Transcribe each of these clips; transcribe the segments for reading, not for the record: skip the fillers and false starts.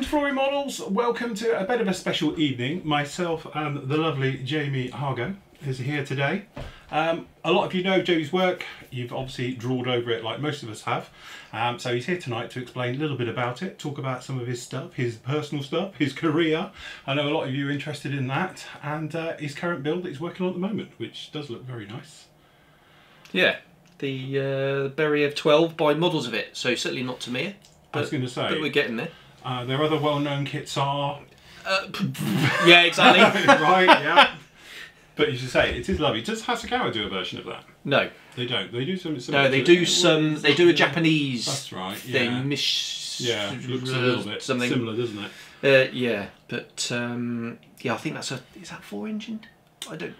Welcome to Flory Models. Welcome to a bit of a special evening. Myself and the lovely Jamie Haggo is here today. A lot of you know Jamie's work. You've obviously drawled over it like most of us have. So he's here tonight to explain a little bit about it, talk about some of his stuff, his personal stuff, his career. I know a lot of you are interested in that, and his current build that he's working on at the moment, which does look very nice. Yeah, the Berry of 12 by Models of It, so certainly not to me. I was going to say, but we're getting there. Their other well-known kits are... yeah, exactly. Right, yeah. But you should say, it is lovely. Does Hasegawa do a version of that? No. They don't. They do something similar. No, they do some... They do a Japanese That's right, thing. Yeah, looks a little bit similar, doesn't it? Yeah, but yeah, I think that's a... Is that 4-engined? I don't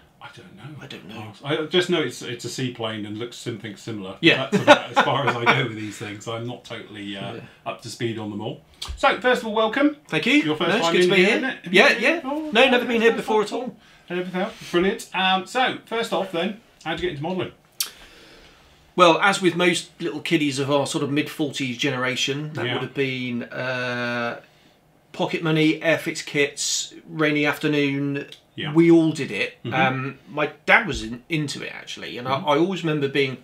know. I just know it's a seaplane and looks something similar. Yeah. That's about as far as I go with these things. I'm not totally up to speed on them all. So, first of all, welcome. Thank you. Your first time good in to be here, here. isn't it? Yeah. Oh, no, never been here before at all. And everything else. Brilliant. So, first off then, how'd you get into modelling? Well, as with most little kiddies of our sort of mid-40s generation, that would have been pocket money, Airfix kits, rainy afternoon. Yeah. We all did it. My dad was into it actually, and I always remember being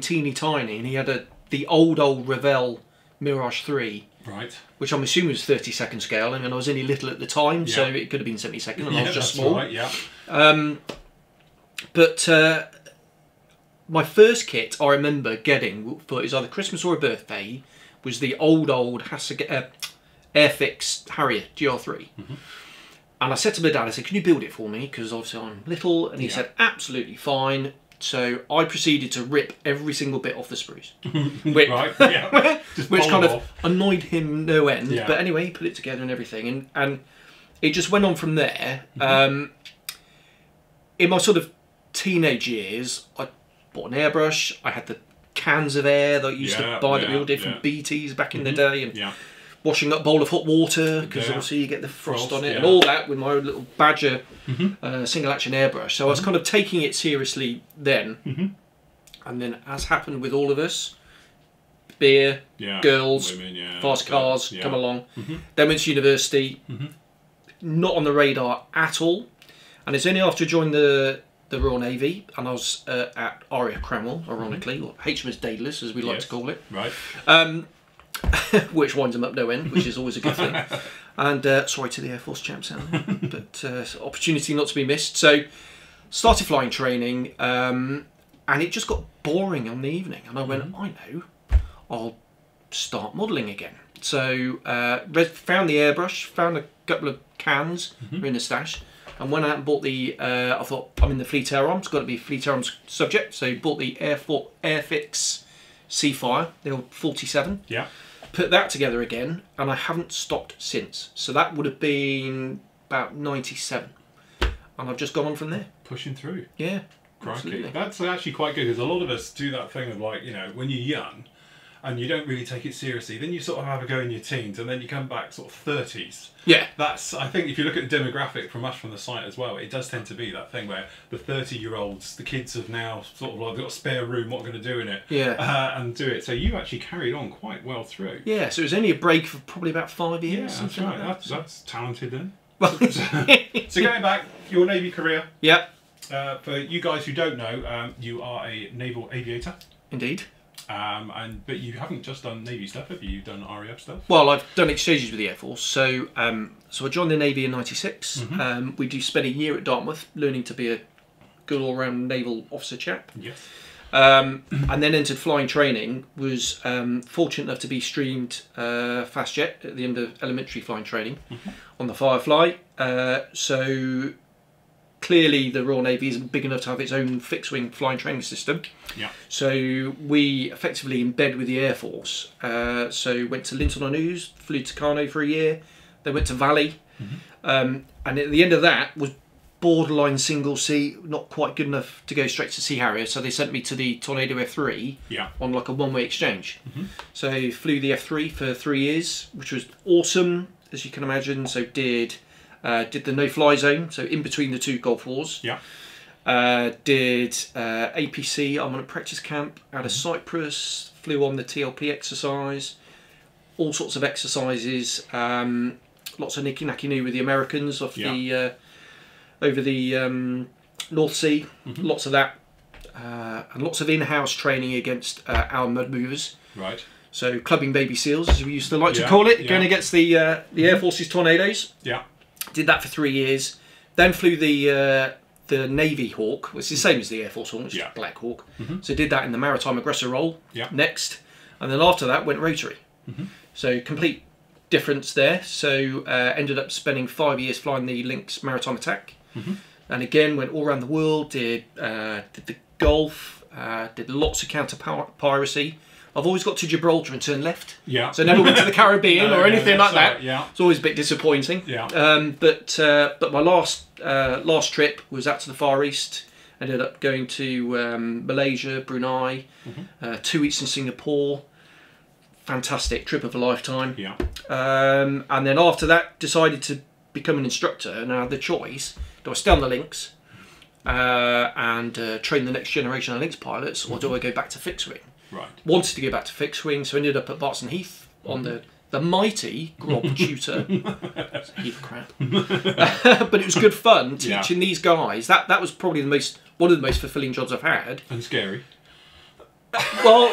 teeny tiny, and he had the old Ravel Mirage 3, right? Which I'm assuming was 32nd scale. I mean, I was only little at the time, so it could have been 72nd, and I was just small. Right, yeah. But my first kit I remember getting for it was either Christmas or a birthday was the old Airfix Harrier GR3. And I said to my dad, I said, can you build it for me? Because obviously I'm little. And he said, absolutely fine. So I proceeded to rip every single bit off the sprues. Which, right, yeah. Which kind of annoyed him no end. Yeah. But anyway, he put it together and everything. And it just went on from there. In my sort of teenage years, I bought an airbrush. I had the cans of air that I used to buy that we all did from BTs back in the day. And washing up a bowl of hot water because obviously you get the frost on it and all that with my own little Badger single action airbrush. So I was kind of taking it seriously then. And then, as happened with all of us, beer, girls, women, fast cars come along. Then went to university, not on the radar at all. And it's only after I joined the Royal Navy, and I was at RAF Cranwell, ironically, or HMS Daedalus as we like to call it. Right. Which winds them up no end, which is always a good thing. And sorry to the Air Force chaps out there, but opportunity not to be missed. So started flying training, and it just got boring on the evening. And I went, I know, I'll start modelling again. So found the airbrush, found a couple of cans in the stash, and went out and bought the. I thought, I'm in the Fleet Air Arms, got to be Fleet Air Arms subject. So bought the Airfix Seafire, the old 47. Yeah. Put that together again, and I haven't stopped since. So that would have been about 97, and I've just gone on from there. Pushing through. Yeah. Crikey. Absolutely. That's actually quite good, because a lot of us do that thing of, like, you know, when you're young and you don't really take it seriously, then you sort of have a go in your teens, and then you come back sort of 30s. Yeah. That's, I think, if you look at the demographic from us from the site as well, it does tend to be that thing where the 30-year-olds, the kids have now sort of like got a spare room, what are going to do in it? Yeah. And do it. So you actually carried on quite well through. Yeah, so it was only a break for probably about 5 years. Yeah, that's right. Like that. That's talented then. So going back, your Navy career. Yeah. For you guys who don't know, you are a naval aviator. Indeed. But you haven't just done Navy stuff, have you? You've done RAF stuff? Well, I've done exchanges with the Air Force. So so I joined the Navy in '96. We do spend a year at Dartmouth learning to be a good all-round naval officer chap. Yes. And then entered flying training. Was fortunate enough to be streamed fast jet at the end of elementary flying training on the Firefly. So clearly the Royal Navy isn't big enough to have its own fixed-wing flying training system. Yeah. So we effectively embed with the Air Force. So went to Linton-on-Ouse, flew to Kano for a year, then went to Valley. And at the end of that was borderline single seat, not quite good enough to go straight to Sea Harrier. So they sent me to the Tornado F3 on like a one-way exchange. So flew the F3 for 3 years, which was awesome, as you can imagine. So did the no-fly zone, so in between the two Gulf Wars. Yeah. Did APC, I'm on a practice camp out of Cyprus, flew on the TLP exercise, all sorts of exercises, lots of nicky-nacky new with the Americans off the over the North Sea, lots of that, and lots of in-house training against our mud movers. Right. So clubbing baby seals, as we used to like to call it, going against the Air Force's Tornadoes. Yeah. Did that for 3 years. Then flew the Navy Hawk, which is the same as the Air Force Hawk, which is Black Hawk. So did that in the Maritime Aggressor role next. And then after that went rotary. So complete difference there. So ended up spending 5 years flying the Lynx Maritime Attack. And again, went all around the world, did the Gulf, did lots of counter-piracy. I've always got to Gibraltar and turned left. Yeah. So never went to the Caribbean or anything like that. Yeah. It's always a bit disappointing. Yeah. But my last trip was out to the Far East. Ended up going to Malaysia, Brunei, 2 weeks in Singapore. Fantastic trip of a lifetime. Yeah. And then after that, decided to become an instructor, and I had the choice: do I stay on the Lynx and train the next generation of Lynx pilots, or do I go back to fixed wing? Right. Wanted to go back to fixed wing, so ended up at Barton Heath on the mighty Grob Tutor. It's a heap of crap. But it was good fun teaching these guys. That was probably one of the most fulfilling jobs I've had. And scary. Well,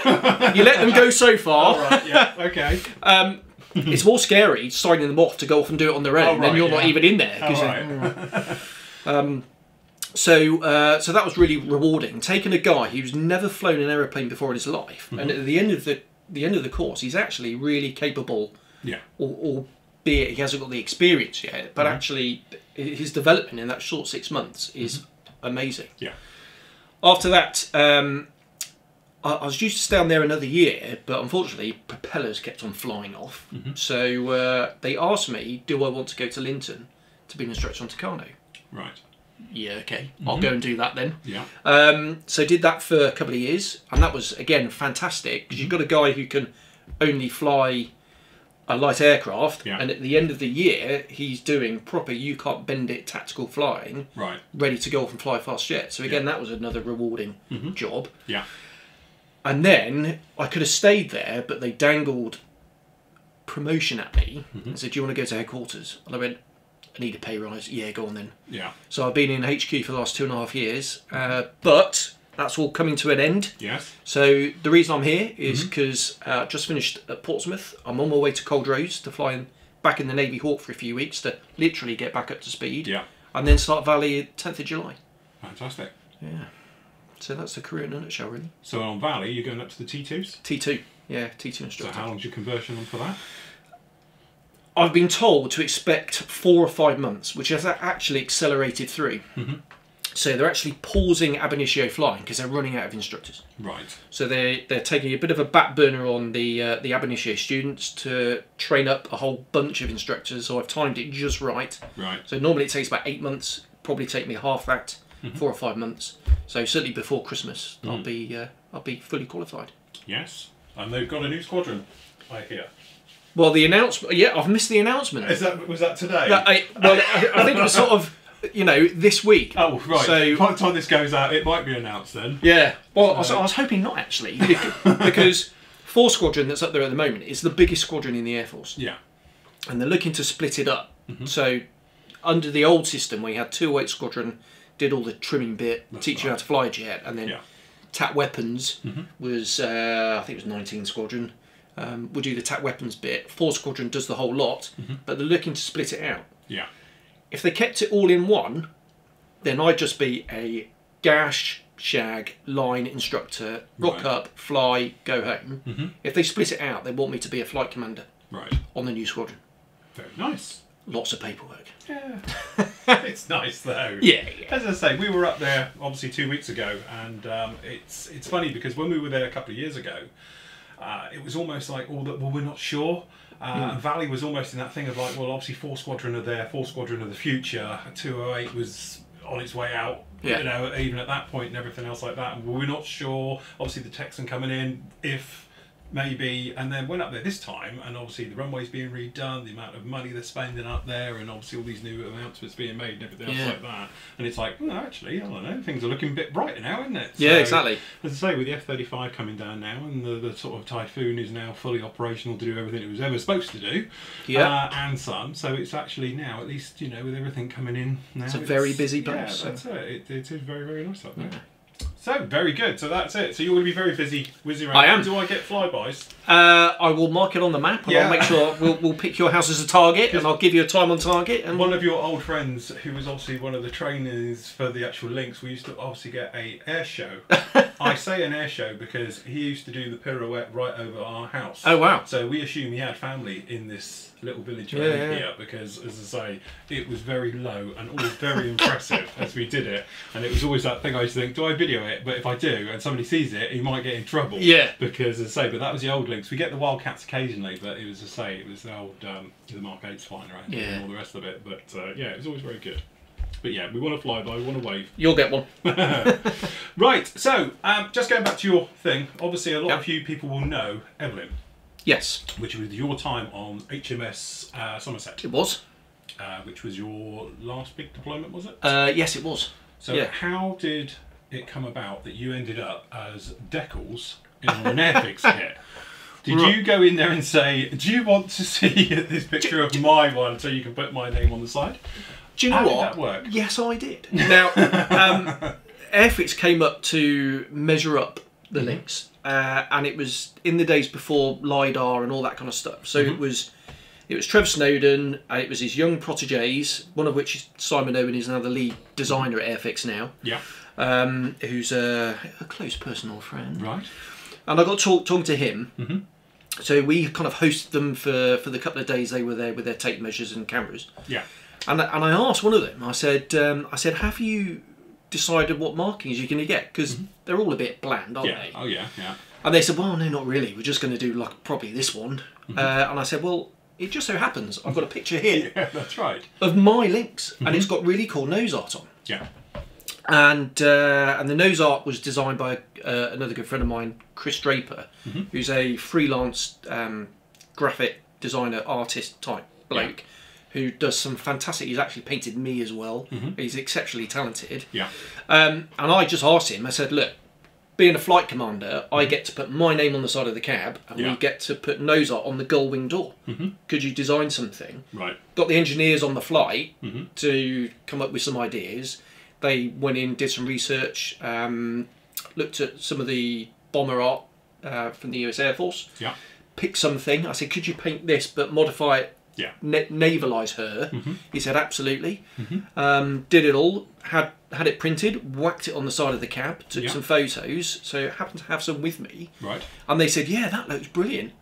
you let them go so far. Oh, right, yeah, okay. It's more scary signing them off to go off and do it on their own, then you're not even in there. So that was really rewarding. Taking a guy who's never flown an aeroplane before in his life, and at the end of the course, he's actually really capable. Yeah. Albeit he hasn't got the experience yet, but actually his development in that short 6 months is amazing. Yeah. After that, I was due to stay on there another year, but unfortunately propellers kept on flying off. So they asked me, do I want to go to Linton to be an instructor on Tucano? Right. Yeah, okay. I'll go and do that then. Yeah. So did that for a couple of years, and that was, again, fantastic, because you've got a guy who can only fly a light aircraft, and at the end of the year, he's doing proper you-can't-bend-it tactical flying, ready to go off and fly fast jets. So again, that was another rewarding job. Yeah. And then I could have stayed there, but they dangled promotion at me and said, do you want to go to headquarters? And I went, I need a pay rise. Yeah, go on then. Yeah. So I've been in HQ for the last 2.5 years, but that's all coming to an end. Yes. So the reason I'm here is because I just finished at Portsmouth. I'm on my way to Culdrose to fly back in the Navy Hawk for a few weeks to literally get back up to speed. Yeah. And then start Valley 10th of July. Fantastic. Yeah. So that's the career in a nutshell, really. So on Valley, you're going up to the T2s? T2, yeah, T2 instructor. So how long's your conversion on for that? I've been told to expect 4 or 5 months, which has actually accelerated through. So they're actually pausing ab initio flying because they're running out of instructors. Right. So they're taking a bit of a back burner on the ab initio students to train up a whole bunch of instructors. So I've timed it just right. Right. So normally it takes about 8 months. Probably take me half that. 4 or 5 months. So certainly before Christmas, I'll be fully qualified. Yes, and they've got a new squadron, I hear. Well, the announcement. Yeah, I've missed the announcement. Was that today? I think it was sort of this week. Oh right. So by the time this goes out, it might be announced then. Yeah. Well, I was hoping not actually, because 4 Squadron that's up there at the moment is the biggest squadron in the Air Force. Yeah. And they're looking to split it up. So under the old system, we had 208 Squadron. Did all the trimming bit, teach you how to fly a jet, and then TAT Weapons was, I think it was 19 Squadron, would do the TAT Weapons bit. 4 Squadron does the whole lot, but they're looking to split it out. Yeah. If they kept it all in one, then I'd just be a gash, shag, line instructor, rock up, fly, go home. If they split it out, they want me to be a flight commander on the new squadron. Very nice. Lots of paperwork. Yeah. It's nice though. Yeah, yeah. As I say, we were up there obviously 2 weeks ago, and it's funny because when we were there a couple of years ago, it was almost like we're not sure. And Valley was almost in that thing of like, well, obviously 4 Squadron are there, 4 Squadron of the future. 208 was on its way out, even at that point and everything else like that. And we're not sure. Obviously the Texan coming in, if maybe, and then went up there this time, and obviously the runway's being redone, the amount of money they're spending up there, and obviously all these new announcements being made and everything else like that. And it's like, well, actually, I don't know, things are looking a bit brighter now, isn't it? So, yeah, exactly. As I say, with the F-35 coming down now, and the sort of Typhoon is now fully operational to do everything it was ever supposed to do, and some. So it's actually now, at least, you know, with everything coming in now, it's a very busy place. Yeah, that's it. It is very, very nice up there. So, very good. So that's it. So you're going to be very busy whizzing around. I am. Do I get flybys? I will mark it on the map, and I'll make sure we'll pick your house as a target, and I'll give you a time on target. And one of your old friends, who was obviously one of the trainers for the actual links, we used to obviously get a air show. I say an air show because he used to do the pirouette right over our house. Oh, wow. So we assume he had family in this little village here, because, as I say, it was very low and always very impressive as we did it. And it was always that thing I used to think, do I video it? But if I do and somebody sees it, he might get in trouble. Yeah. Because, as I say, but that was the old links. We get the Wildcats occasionally, but it was, as I say, it was the old the Mark 8s flying around and all the rest of it. But yeah, it was always very good. But yeah, we want to fly by, we want to wave. You'll get one. Right, so just going back to your thing, obviously a lot of you people will know Evelyn. Yes. Which was your time on HMS Somerset. It was. Which was your last big deployment, was it? Yes, it was. So how did it come about that you ended up as Decals in an airfix kit? Did you go in there and say, do you want to see this picture of my one so you can put my name on the side? Do you know How what? Did that work? Yes, I did. Now, Airfix came up to measure up the links, and it was in the days before LiDAR and all that kind of stuff. So it was Trevor Snowden, it was his young proteges, one of which is Simon Owen, is now the lead designer at Airfix now. Yeah. Who's a close personal friend. Right. And I got talking to him. So we kind of hosted them for the couple of days they were there with their tape measures and cameras. Yeah. And I asked one of them, I said, have you decided what markings you're going to get? Because they're all a bit bland, aren't they? Oh, yeah, yeah. And they said, well, no, not really. We're just going to do like probably this one. And I said, well, it just so happens I've got a picture here. Yeah, that's right. Of my links, and it's got really cool nose art on. Yeah. And the nose art was designed by another good friend of mine, Chris Draper, who's a freelance graphic designer, artist type bloke, who does some fantastic. He's actually painted me as well. He's exceptionally talented. Yeah. And I just asked him. I said, look, being a flight commander, I get to put my name on the side of the cab, and we get to put nose art on the gull wing door. Could you design something? Right. Got the engineers on the flight to come up with some ideas. They went in, did some research, looked at some of the bomber art from the US Air Force. Yeah. Picked something. I said, could you paint this but modify it? Yeah. Navalise her. He said, absolutely. Did it all. Had it printed, whacked it on the side of the cab, took some photos. So I happened to have some with me. Right. And they said, yeah, that looks brilliant.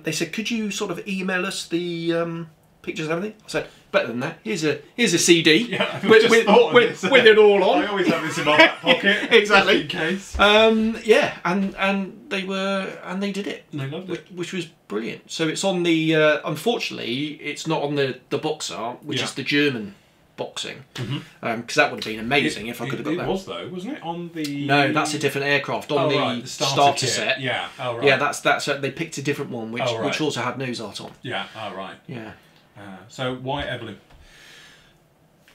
They said, could you sort of email us the pictures and everything? I said, better than that. Here's a CD with it all on. I always have this in my back pocket. Exactly. Just in case. Yeah, and they did it. They loved it, which was brilliant. So it's on the. Unfortunately, it's not on the box art, which is the German boxing, because that would have been amazing if I could have got that. It was though, wasn't it? On the. No, that's a different aircraft. On the starter set. Yeah. Oh right. Yeah, that's they picked a different one, which also had nose art on. Yeah. Oh right. Yeah. So why Evelyn?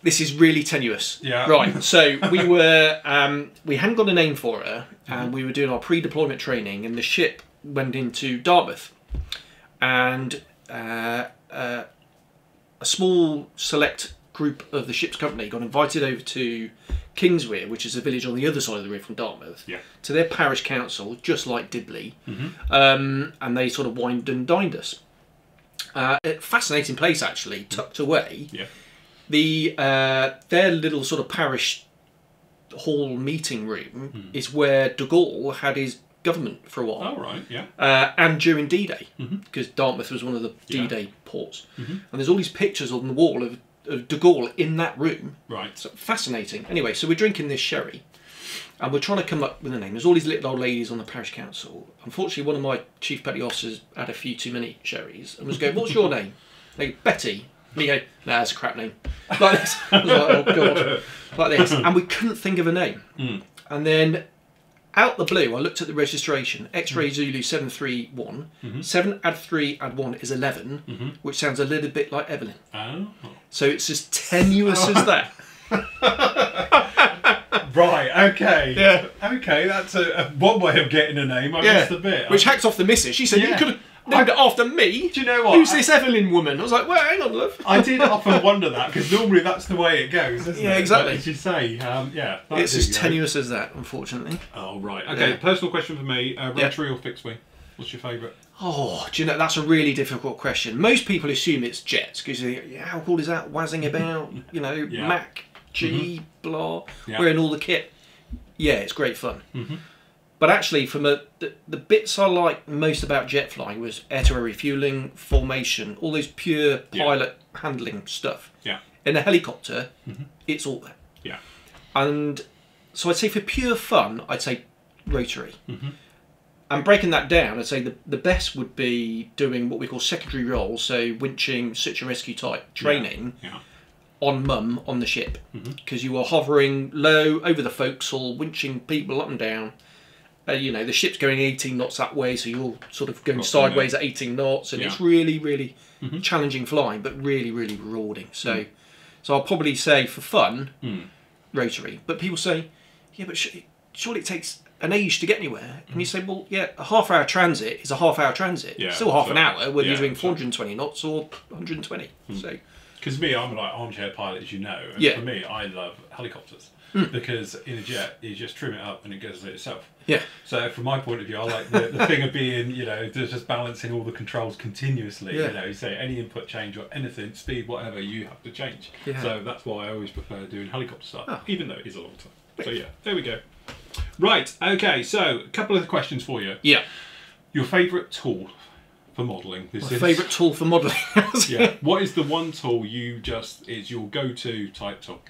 This is really tenuous. Yeah. Right. So we were we hadn't got a name for her, and we were doing our pre-deployment training, and the ship went into Dartmouth, and a small select group of the ship's company got invited over to Kingswear, which is a village on the other side of the river from Dartmouth, to their parish council, just like Dibley, and they sort of wined and dined us. Fascinating place, actually, tucked away. Yeah. Their little sort of parish hall meeting room is where de Gaulle had his government for a while. Oh right, yeah. And during D-Day, because Dartmouth was one of the D-Day ports, and there's all these pictures on the wall of de Gaulle in that room. Right. So fascinating. Anyway, so we're drinking this sherry, and we're trying to come up with a name. There's all these little old ladies on the parish council. Unfortunately, one of my chief petty officers had a few too many sherries and was going, "What's your name?" They go, "Betty." Me go, "Nah, that's a crap name." Like this. I was like, "Oh God," like this, and we couldn't think of a name. And then out the blue, I looked at the registration. X-Ray Zulu 731. 7 add 3 add 1 is 11, which sounds a little bit like Evelyn. Oh. So it's as tenuous as that. Right, okay. Yeah. Okay, that's a one way of getting a name, I must admit. Which hacks off the missus. She said, you could have named it after me. Do you know what? Who's this Evelyn woman? I was like, well, hang on, love. I did often wonder that, because normally that's the way it goes, isn't it? Yeah, exactly. But as you say, it's as tenuous as that, unfortunately. Oh, right. Okay, personal question for me. Rotary or fixed wing? What's your favourite? Oh, do you know, that's a really difficult question. Most people assume it's jets, because you think, how cool is that? Wazzing about, Mac, G, blah, wearing all the kit. Yeah, it's great fun. But actually, from the bits I like most about jet flying was air-to-air refuelling, formation, all those pure pilot handling stuff. Yeah. In a helicopter, it's all there. Yeah. And so I'd say for pure fun, I'd say rotary. And breaking that down, I'd say the best would be doing what we call secondary roles, so winching, search and rescue type training on mum on the ship. Because you are hovering low over the forecastle, winching people up and down. The ship's going 18 knots that way, so you're sort of going sideways at 18 knots, and it's really, really challenging flying, but really, really rewarding. So I'll probably say for fun, rotary. But people say, yeah, but surely it takes an age to get anywhere. And you say, well, yeah, a half-hour transit is a half-hour transit. Yeah, still half an hour, whether you're doing 420 knots or 120. So, because me, I'm like armchair pilot, as you know. And for me, I love helicopters. Because in a jet, you just trim it up and it goes itself. Yeah. So from my point of view, I like the thing of being, just balancing all the controls continuously. Yeah. So any input change or anything, speed, whatever, you have to change. Yeah. So that's why I always prefer doing helicopter stuff, even though it is a long time. So yeah, there we go. Right. Okay. So a couple of questions for you. Yeah. Your favourite tool for modelling? My favourite tool for modelling. Yeah. What is the one tool is your go-to type tool?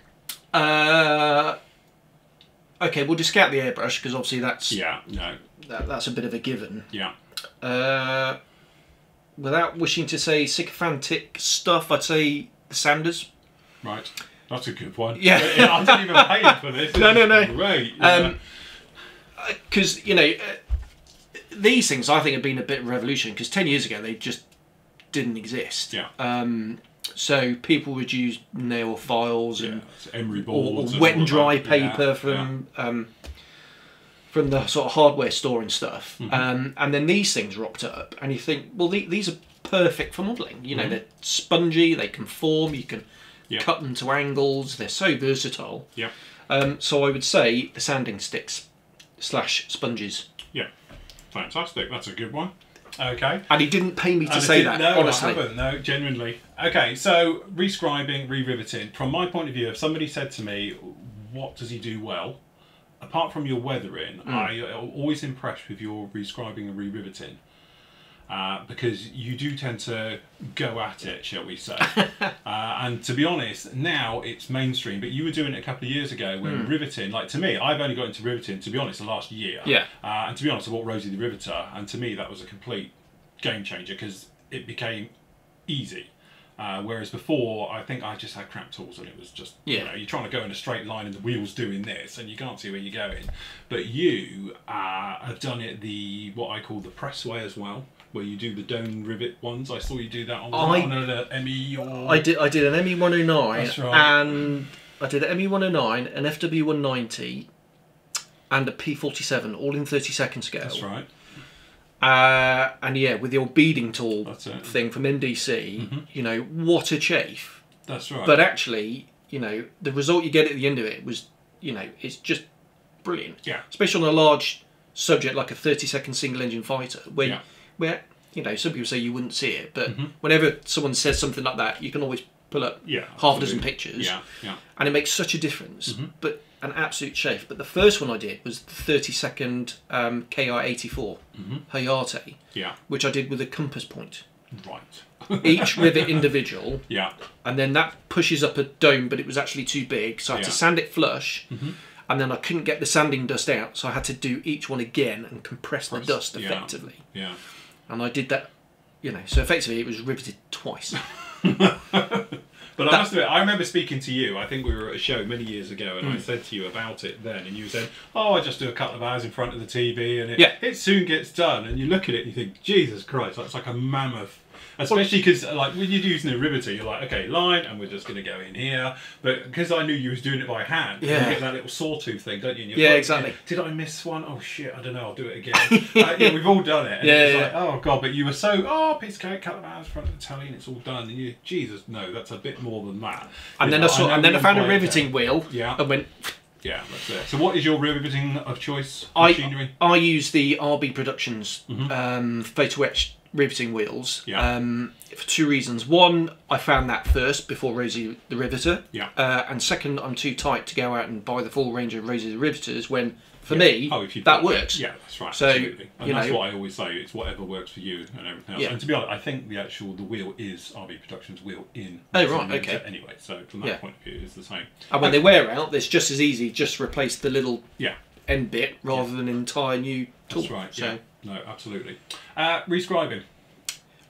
Okay, we'll discount the airbrush because obviously that's that's a bit of a given. Yeah. Without wishing to say sycophantic stuff, I'd say the sanders. Right, that's a good one. Yeah, I didn't even pay for this. No. Great. Because these things I think have been a bit of a revolution because 10 years ago they just didn't exist. Yeah. So people would use nail files and emery boards or wet and dry paper from the sort of hardware store and stuff. And then these things rocked up, and you think, well, these are perfect for modelling. They're spongy, they can form, you can cut them to angles. They're so versatile. Yeah. So I would say the sanding sticks / sponges. Yeah, fantastic. That's a good one. Okay. And he didn't pay me to say that, no, honestly. No, I haven't. No, genuinely. Okay, so rescribing, re-riveting. From my point of view, if somebody said to me, what does he do well? Apart from your weathering, I'm always impressed with your rescribing and re-riveting. Because you do tend to go at it, shall we say. And to be honest, now it's mainstream, but you were doing it a couple of years ago when riveting, like to me, I've only got into riveting, to be honest, the last year. Yeah. And to be honest, I bought Rosie the Riveter, and to me that was a complete game changer because it became easy. Whereas before, I think I just had crap tools and it was just, you're trying to go in a straight line and the wheel's doing this and you can't see where you're going. But you have done it what I call the press way as well, where you do the dome rivet ones. I saw you do that on an ME or... I did an ME 109. That's right. And I did an ME 109, an FW 190 and a P47, all in 30-second scale. That's right. And with the old beading tool thing from MDC, what a chafe. That's right. But actually, the result you get at the end of it was, it's just brilliant. Yeah. Especially on a large subject like a 30-second single engine fighter, where some people say you wouldn't see it, but whenever someone says something like that, you can always pull up half a dozen pictures. Yeah. Yeah. And it makes such a difference. But an absolute chafe. But the first one I did was the 30-second KI-84 Hayate, which I did with a compass point. Right. Each rivet individual. Yeah. And then that pushes up a dome, but it was actually too big, so I had to sand it flush. And then I couldn't get the sanding dust out, so I had to do each one again and compress the dust effectively. Yeah. And I did that, so effectively it was riveted twice. But I must admit, I remember speaking to you. I think we were at a show many years ago, and I said to you about it then, and you said, "Oh, I just do a couple of hours in front of the TV, and it soon gets done." And you look at it and you think, "Jesus Christ, that's like a mammoth." Especially because, like, when you're using a riveter, you're like, okay, line, and we're just going to go in here. But because I knew you was doing it by hand, you get that little sawtooth thing, don't you? And yeah, exactly. Did I miss one? Oh shit, I don't know. I'll do it again. Yeah, we've all done it. And it's like, oh god, but you were so, piece of cake, couple of hours in front of the telly, and it's all done. And you, Jesus, no, that's a bit more than that. And then I found a riveting wheel. Yeah. And went. Yeah, that's it. So what is your riveting of choice machinery? I use the RB Productions photo etched riveting wheels for two reasons. One, I found that first before Rosie the Riveter. Yeah. And second, I'm too tight to go out and buy the full range of Rosie the Riveters when, for me, that works. Yeah, that's right. So, absolutely. And that's what I always say. It's whatever works for you and everything else. Yeah. And to be honest, I think the wheel is RB Productions wheel in. Oh, right, okay. Anyway, so from that point of view, it's the same. And when they wear out, it's just as easy. Just replace the little end bit rather than an entire new tool. That's right, so. No, absolutely. Rescribing.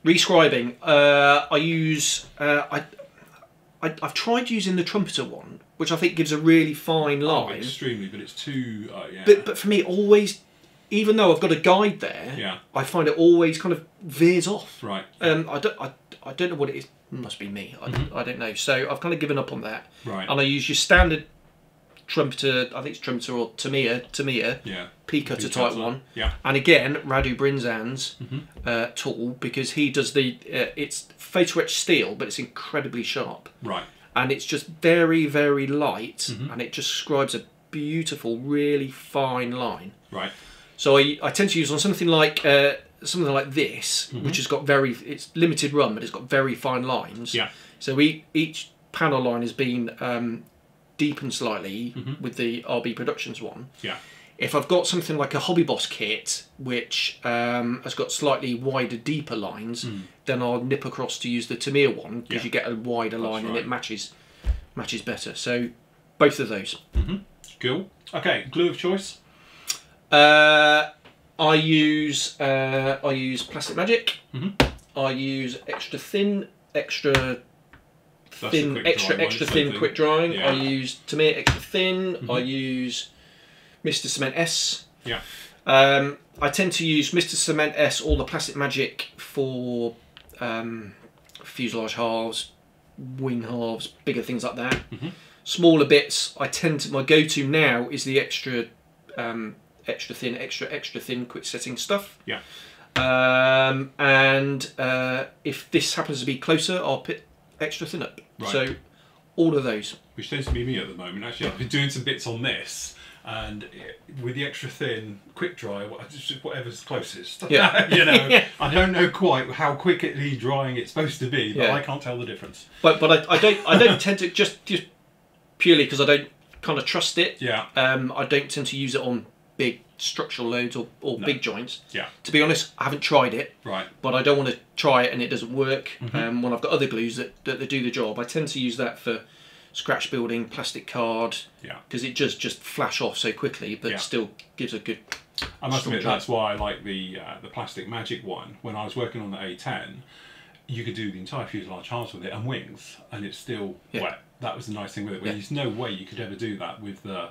Rescribing. I use. I've tried using the trumpeter one, which I think gives a really fine line. Extremely, but it's too. But for me, always, even though I've got a guide there, I find it always kind of veers off. Right. I don't know what it is. It must be me. I don't know. So I've kind of given up on that. Right. And I use your standard trumpeter. I think it's trumpeter or Tamiya. Yeah. P cutter type one. Yeah. And again, Radu Brinzan's tool, because he does it's photo etched steel, but it's incredibly sharp. Right. And it's just very, very light, and it just scribes a beautiful, really fine line. Right. So I tend to use on something like this, which has got it's limited run, but it's got very fine lines. Yeah. So each panel line has been deepened slightly with the RB Productions one. Yeah. If I've got something like a Hobby Boss kit, which has got slightly wider, deeper lines, then I'll nip across to use the Tamiya one, because you get a wider line and it matches better. So both of those. Cool. Okay, glue of choice. I use Plastic Magic. I use extra thin quick drying. Yeah. I use Tamiya extra thin. I use Mr. Cement S. Yeah. I tend to use Mr. Cement S or the Plastic Magic for fuselage halves, wing halves, bigger things like that. Smaller bits, my go-to now is the extra thin quick setting stuff. Yeah. And if this happens to be closer, I'll put extra thin up. Right. So all of those. Which tends to be me at the moment. Actually, I've been doing some bits on this. And with the extra thin, quick dry, whatever's closest. Yeah. I don't know quite how quickly drying it's supposed to be, but I can't tell the difference. But I don't tend to just purely because I don't kind of trust it. Yeah. I don't tend to use it on big structural loads or big joints. Yeah. To be honest, I haven't tried it. Right. But I don't want to try it and it doesn't work. When I've got other glues that do the job, I tend to use that for scratch building, plastic card, because it just flash off so quickly, but still gives a good. I must admit that's why I like the Plastic Magic one. When I was working on the A10, you could do the entire fuselage halves with it and wings, and it's still wet. That was the nice thing with it. There's no way you could ever do that with the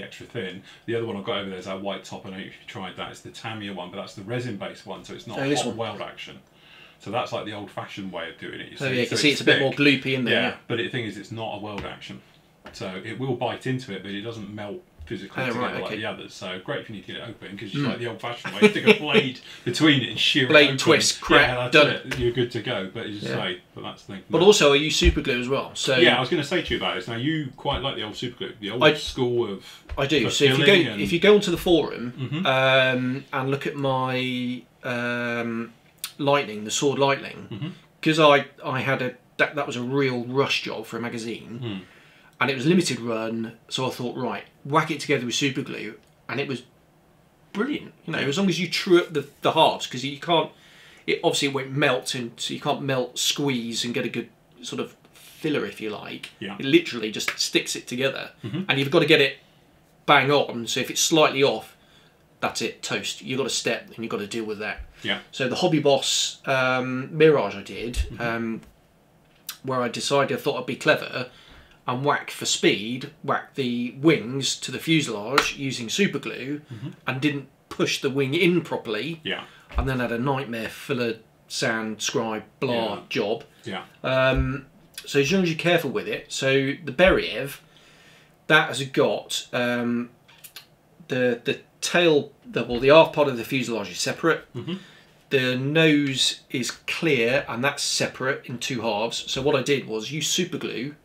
extra thin. The other one I've got over there is that white top. I don't know if you tried that. It's the Tamiya one, but that's the resin based one, so it's not a hot weld action. So that's like the old-fashioned way of doing it. You see. You can see it's a bit more gloopy in there. Yeah, but the thing is, it's not a weld action. So it will bite into it, but it doesn't melt physically together like the others. So great if you need to get it open, because it's like the old-fashioned way. You stick a blade between it and shear it open. Twist, crack, done it. You're good to go. But as you say, but that's the thing. But also, I use super glue as well. So yeah, I was going to say to you about this. Now you quite like the old super glue, the old school of. I do. So if you go onto the forum and look at my Lightning, the Sword Lightning, because I had that was a real rush job for a magazine, and it was limited run, so I thought, right, whack it together with super glue, and it was brilliant. As long as you true up the halves, because you can't, it won't melt, and so you can't melt, squeeze, and get a good sort of filler, if you like. Yeah. It literally just sticks it together, and you've got to get it bang on. So if it's slightly off, that's it, toast. You've got to step, and you've got to deal with that. Yeah. So the Hobby Boss Mirage I did, where I decided I thought I'd be clever and whack for speed, whack the wings to the fuselage using super glue, and didn't push the wing in properly. Yeah. And then had a nightmare filler, sand, scribe, blah job. Yeah. So as long as you're careful with it. So the Beriev, that has got the tail, the aft part of the fuselage is separate. The nose is clear, and that's separate in 2 halves. So what I did was use super glue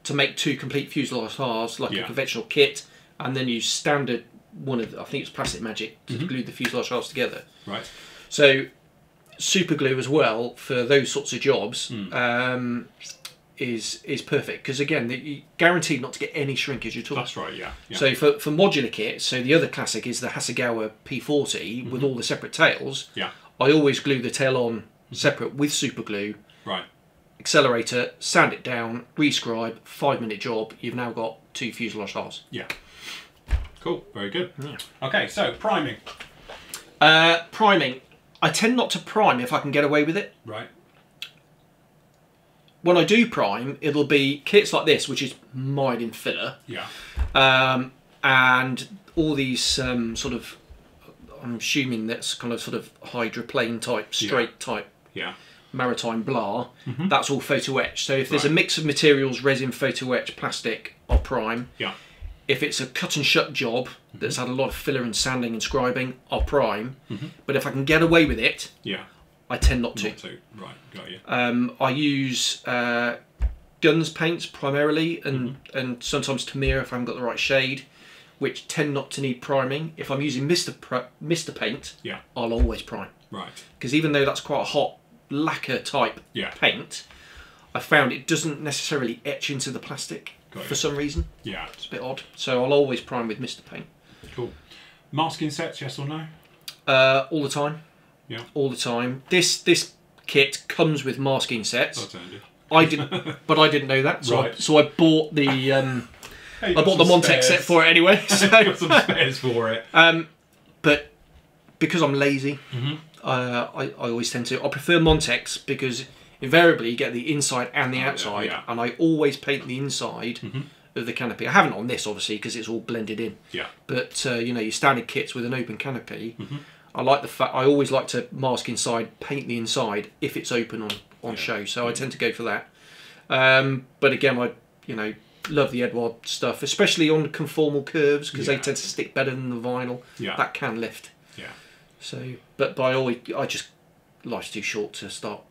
to make 2 complete fuselage halves, like a conventional kit, and then use standard one of, I think it's Plastic Magic, to glue the fuselage halves together. Right. So super glue as well for those sorts of jobs is perfect, because again, you're guaranteed not to get any shrinkage at all. That's right. Yeah. So for modular kits, so the other classic is the Hasegawa P40 with all the separate tails. Yeah. I always glue the tail on separate with super glue. Right. Accelerator, sand it down, rescribe, 5-minute job. You've now got 2 fuselage halves. Yeah. Cool. Very good. Yeah. Okay, so priming. Priming. I tend not to prime if I can get away with it. Right. When I do prime, it'll be kits like this, which is mired in filler. Yeah. And all these sort of, I'm assuming that's kind of sort of hydroplane type, straight type. Yeah. Maritime blah. That's all photo etch. So if there's a mix of materials, resin, photo etch, plastic, I'll prime. Yeah. If it's a cut and shut job that's had a lot of filler and sanding and scribing, I'll prime. But if I can get away with it, I tend not to. Right, got you. I use guns paints primarily, and sometimes Tamiya if I haven't got the right shade, which tend not to need priming. If I'm using Mr. Paint, I'll always prime. Right. Because even though that's quite a hot lacquer type paint, I found it doesn't necessarily etch into the plastic for some reason. Yeah. It's a bit odd. So I'll always prime with Mr. Paint. Cool. Masking sets, yes or no? All the time. Yeah. All the time. This kit comes with masking sets. That's handy. I didn't, but I didn't know that. So I bought the I bought the Montex set for it anyway. So. Got some spares for it. But because I'm lazy, I always tend to. I prefer Montex because invariably you get the inside and the outside, and I always paint the inside of the canopy. I haven't on this obviously because it's all blended in. Yeah. But you know, your standard kits with an open canopy, I like the fact. I always like to mask inside, paint the inside if it's open on show. So I tend to go for that. But again, I love the Edward stuff, especially on conformal curves because they tend to stick better than the vinyl. Yeah. That can lift. Yeah. So, but I just life's too short to start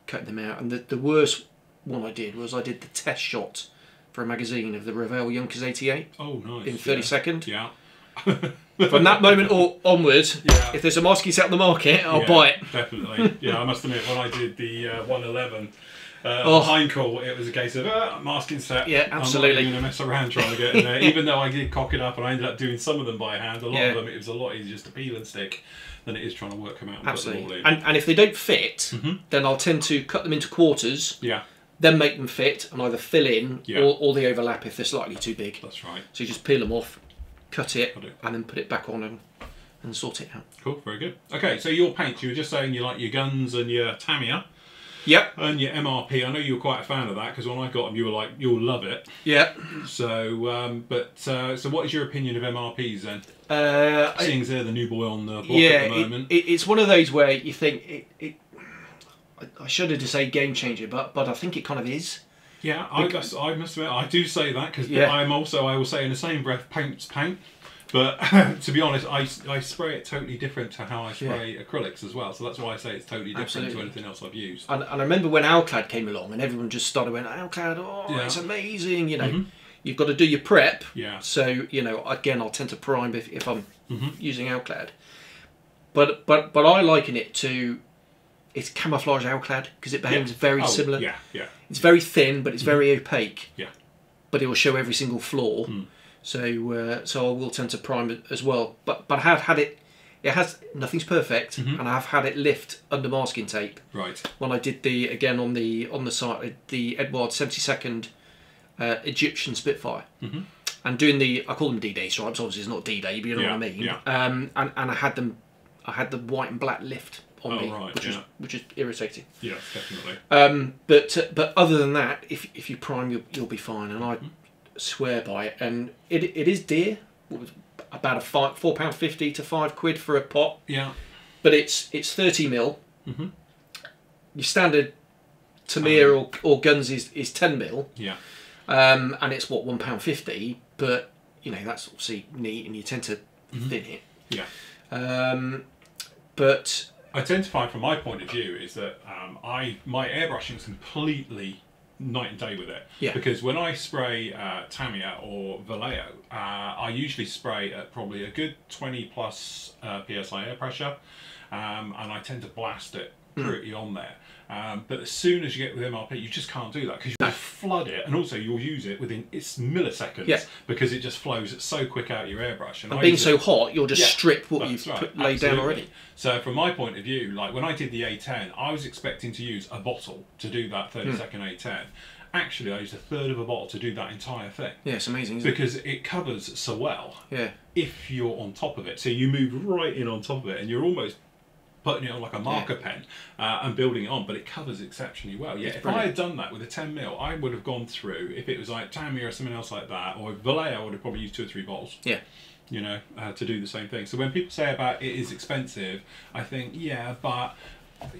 cutting them out. And the worst one I did was I did the test shot for a magazine of the Revell Yonkers 88. Oh, nice. In 32nd. Yeah. From that moment onwards, if there's a masking set on the market, I'll buy it. Definitely. Yeah, I must admit, when I did the 111 Heinkel, it was a case of masking set. Yeah, absolutely. I'm not going to mess around trying to get in there. Even though I did cock it up and I ended up doing some of them by hand, a lot of them it was a lot easier just to peel and stick than it is trying to work them out and put them all in. And if they don't fit, then I'll tend to cut them into quarters. Yeah. Then make them fit and either fill in or they overlap if they're slightly too big. That's right. So you just peel them off, cut it, and then put it back on and sort it out. Cool, very good. Okay, so your paints, you were just saying you like your guns and your Tamiya. Yep. And your MRP. I know you were quite a fan of that because when I got them, you were like, you'll love it. Yeah. So, so what is your opinion of MRPs then? Seeing as they're the new boy on the block at the moment. It's one of those where you think I shudder to say game changer, but I think it kind of is. Yeah, I must admit, I do say that because I will say in the same breath, paint's paint. But to be honest, I spray it totally different to how I spray acrylics as well. So that's why I say it's totally different to anything else I've used. And I remember when Alclad came along and everyone just started going, Alclad, it's amazing, you know. You've got to do your prep. Yeah. So, again, I'll tend to prime if I'm using Alclad. But I liken it to... It's camouflage Alclad because it behaves very similar. Yeah, yeah. It's very thin, but it's very opaque. Yeah. But it will show every single flaw. So I will tend to prime it as well. But I have had it. It has nothing's perfect, and I have had it lift under masking tape. Right. When I did on the site the Edward 72nd Egyptian Spitfire, and doing I call them D-Day stripes. Obviously, it's not D-Day, but you know what I mean. Yeah. And I had them. I had the white and black lift on me, right, which is irritating. Yeah, definitely. But other than that, if you prime, you'll be fine, and I swear by it. And it is dear, about a £4.50 to £5 for a pot. Yeah. But it's 30 mil. Your standard Tamiya or guns is 10 mil. Yeah. And it's what, £1.50, but you know that's obviously neat, and you tend to thin it. Yeah. But I tend to find, from my point of view, is that my airbrushing is completely night and day with it. Yeah. Because when I spray Tamiya or Vallejo, I usually spray at probably a good 20 plus psi air pressure, and I tend to blast it pretty on there. But as soon as you get with MRP, you just can't do that because you flood it, and also you'll use it within milliseconds because it just flows so quick out your airbrush. And being so hot, you'll just strip what you've laid down already. So from my point of view, like when I did the A10, I was expecting to use a bottle to do that 30-second A10. Actually, I used a third of a bottle to do that entire thing. Yeah, it's amazing, isn't because it covers so well. Yeah. If you're on top of it, so you move right in on top of it, and you're almost putting it on like a marker pen and building it on, but it covers exceptionally well. Yeah, if I had done that with a 10 mil, I would have gone through, if it was like Tamiya or something else like that, or Vallejo, I would have probably used 2 or 3 bottles. Yeah. You know, to do the same thing. So when people say about it is expensive, I think, yeah, but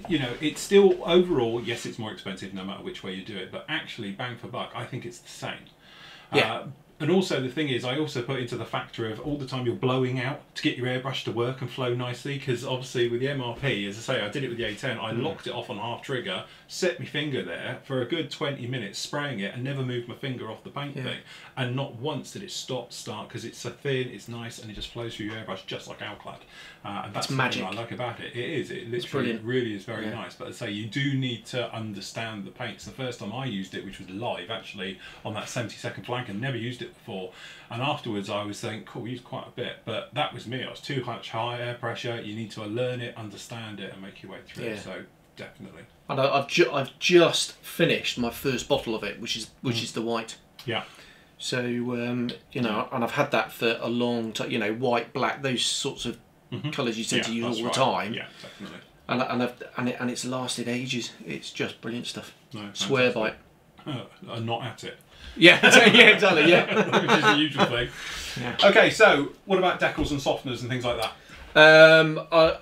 you know, it's still overall, yes, it's more expensive no matter which way you do it, but actually, bang for buck, I think it's the same. Yeah. And also the thing is, I also put into the factor of all the time you're blowing out to get your airbrush to work and flow nicely, because obviously with the MRP, as I say, I did it with the A10, I locked it off on half trigger, set my finger there for a good 20 minutes spraying it and never moved my finger off the paint thing. And not once did it start, because it's so thin, it's nice, and it just flows through your airbrush just like Alclad. And that's magic. What I like about it. It is. It literally really is very nice. But as I say, you do need to understand the paints. The first time I used it, which was live actually, on that 70-second flank, and never used it before. And afterwards I was thinking, cool, we used quite a bit. But that was me. I was too much high air pressure. You need to learn it, understand it, and make your way through it. So definitely. And I've just finished my first bottle of it, which is the white. Yeah. So you know, and I've had that for a long time. You know, white, black, those sorts of colours you tend to use all the time. Yeah, definitely. And it's lasted ages. It's just brilliant stuff. No, swear by it. I'm not at it. Yeah, yeah, exactly. Yeah, which is the usual thing. Yeah. Okay, so what about decals and softeners and things like that?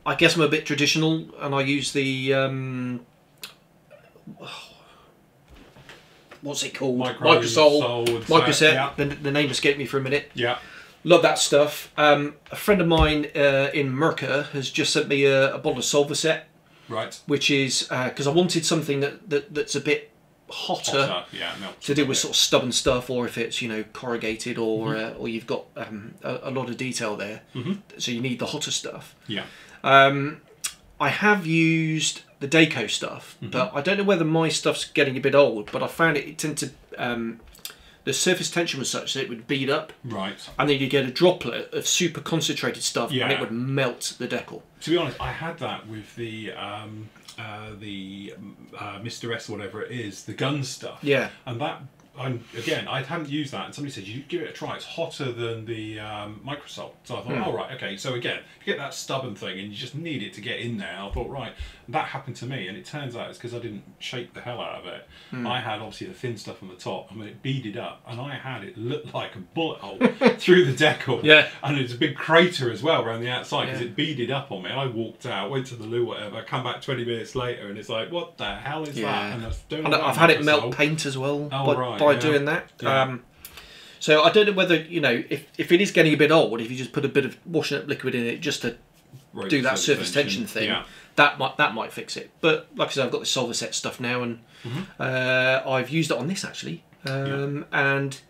I guess I'm a bit traditional, and I use the what's it called? Microset. Yeah. The name escaped me for a minute. Yeah. Love that stuff. A friend of mine in Merca has just sent me a bottle of Somerset. Right. Which is because I wanted something that's a bit hotter to do with sort of stubborn stuff, or if it's, you know, corrugated, or you've got a lot of detail there, so you need the hotter stuff. Yeah. I have used the Decal stuff, but I don't know whether my stuff's getting a bit old, but I found it tended to the surface tension was such that it would bead up, right, and then you get a droplet of super concentrated stuff, and it would melt the decal. To be honest, I had that with the Mr. S, whatever it is, the gun stuff. Yeah, and that. Again, I hadn't used that, and somebody said, you give it a try, it's hotter than the Microsol. So I thought, oh, right, okay. So again, you get that stubborn thing and you just need it to get in there. I thought, right, that happened to me, and it turns out it's because I didn't shake the hell out of it. I had obviously the thin stuff on the top, and when it beaded up, and I had it look like a bullet hole through the decal. Yeah. And it's a big crater as well around the outside, because it beaded up on me. I walked out, went to the loo, whatever, come back 20 minutes later, and it's like, what the hell is that? And I've had it melt paint as well. Oh, right. By doing that. Yeah. So I don't know whether, you know, if it is getting a bit old, if you just put a bit of washing up liquid in it just to do that surface tension thing, that might fix it. But like I said, I've got the Somerset stuff now, and I've used it on this actually, and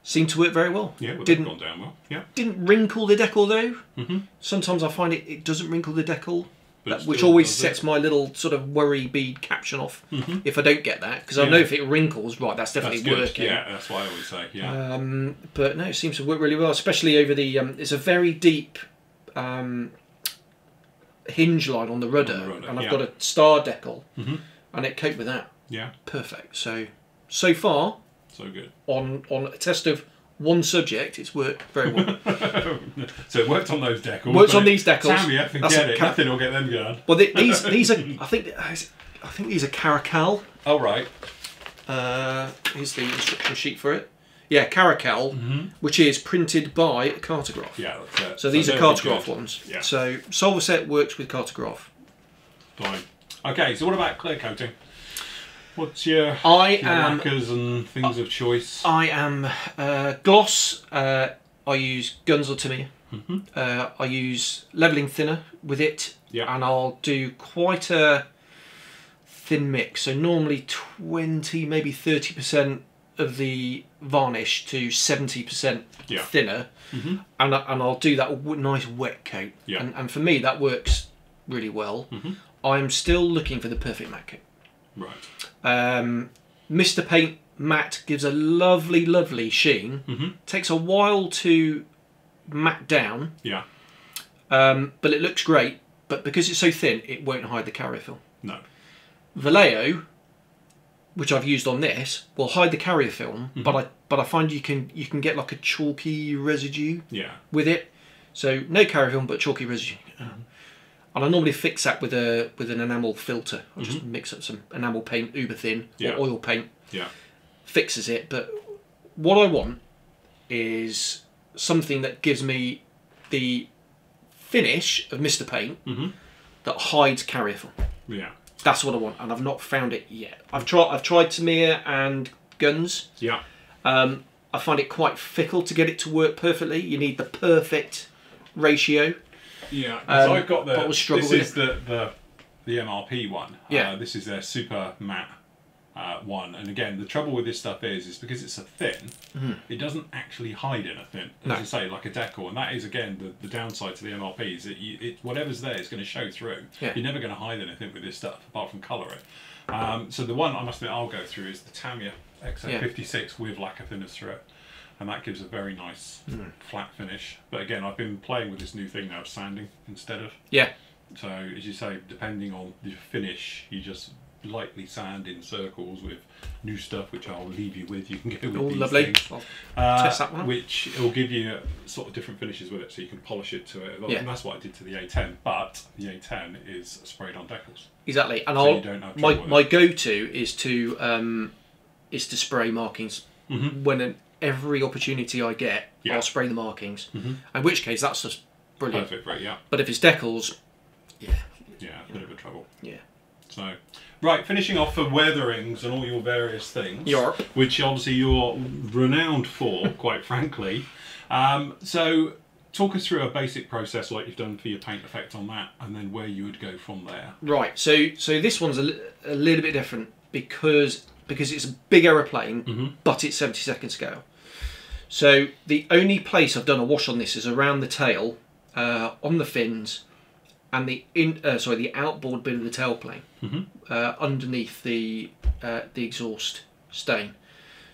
seemed to work very well. Yeah, well, didn't gone down well. Yeah, didn't wrinkle the decal though. Sometimes I find it doesn't wrinkle the decal. Which always sets my little sort of worry bead caption off if I don't get that, because I know if it wrinkles, right, that's definitely working. Yeah, that's what I always say. Yeah. But no, it seems to work really well, especially over the. It's a very deep hinge line on the rudder, and I've got a star decal, and it coped with that. Yeah. Perfect. So far. So good. On a test of one subject, it's worked very well. So it worked on those decals. Works on these decals. Damn you, forget it. Nothing will get them going. Well, these are. I think these are Caracal. Oh right. Here's the instruction sheet for it. Yeah, Caracal, which is printed by a cartograph. Yeah, that's it. So these are cartograph ones. Yeah. So Somerset works with cartograph. Fine. Okay, so what about clear coating? What's your lacquers and things of choice? I am gloss. I use Guns or Tamiya. I use levelling thinner with it, and I'll do quite a thin mix. So normally 20, maybe 30% of the varnish to 70% thinner, and I'll do that nice wet coat. And for me that works really well. I'm still looking for the perfect matte coat. Right. Mr. Paint matte gives a lovely sheen. Takes a while to matte down. Yeah. But it looks great. But because it's so thin, it won't hide the carrier film. No. Vallejo, which I've used on this, will hide the carrier film, but I find you can get like a chalky residue with it. So no carrier film, but chalky residue. And I normally fix that with an enamel filter. I just mix up some enamel paint, uber thin, or oil paint. Yeah. Fixes it. But what I want is something that gives me the finish of Mr. Paint that hides carrier film. Yeah. That's what I want, and I've not found it yet. I've tried Tamiya and Guns. Yeah. I find it quite fickle to get it to work perfectly. You need the perfect ratio. Yeah, so I've got this is the MRP one. Yeah. This is their super matte one, and again, the trouble with this stuff is because it's a thin, it doesn't actually hide anything. As I say, like a decal, and that is again the downside to the MRP is that whatever's there is going to show through. Yeah. You're never going to hide anything with this stuff apart from colour it. So the one I must admit I'll go through is the Tamiya XO56 with lacquer thinners through it. And that gives a very nice flat finish. But again, I've been playing with this new thing now of sanding instead of. Yeah. So as you say, depending on the finish, you just lightly sand in circles with new stuff, which I'll leave you with. You can go with these things. I'll test that one. Which will give you sort of different finishes with it, so you can polish it to it. Well, and that's what I did to the A10. But the A10 is sprayed on decals. Exactly. And so my go-to is to spray markings when every opportunity I get, I'll spray the markings. In which case, that's just brilliant. Perfect, right? Yeah. But if it's decals, a bit of a trouble. Yeah. So, right, finishing off for weatherings and all your various things, which obviously you're renowned for, quite frankly. So, talk us through a basic process like you've done for your paint effect on that, and then where you would go from there. Right. So this one's a little bit different because it's a big aeroplane, but it's 70-second scale. So the only place I've done a wash on this is around the tail, on the fins, and the outboard bit of the tailplane, underneath the exhaust stain.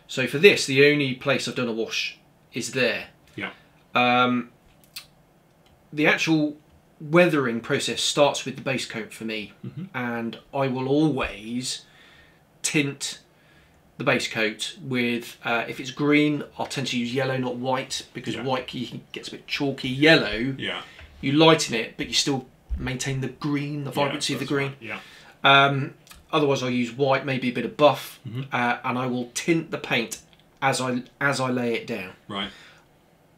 So for this, the only place I've done a wash is there. Yeah. The actual weathering process starts with the base coat for me, and I will always tint the base coat with, if it's green, I'll tend to use yellow, not white, because white gets a bit chalky. Yellow, you lighten it, but you still maintain the green, the vibrancy of the green. Right. Yeah. Otherwise, I'll use white, maybe a bit of buff, and I will tint the paint as I lay it down. Right.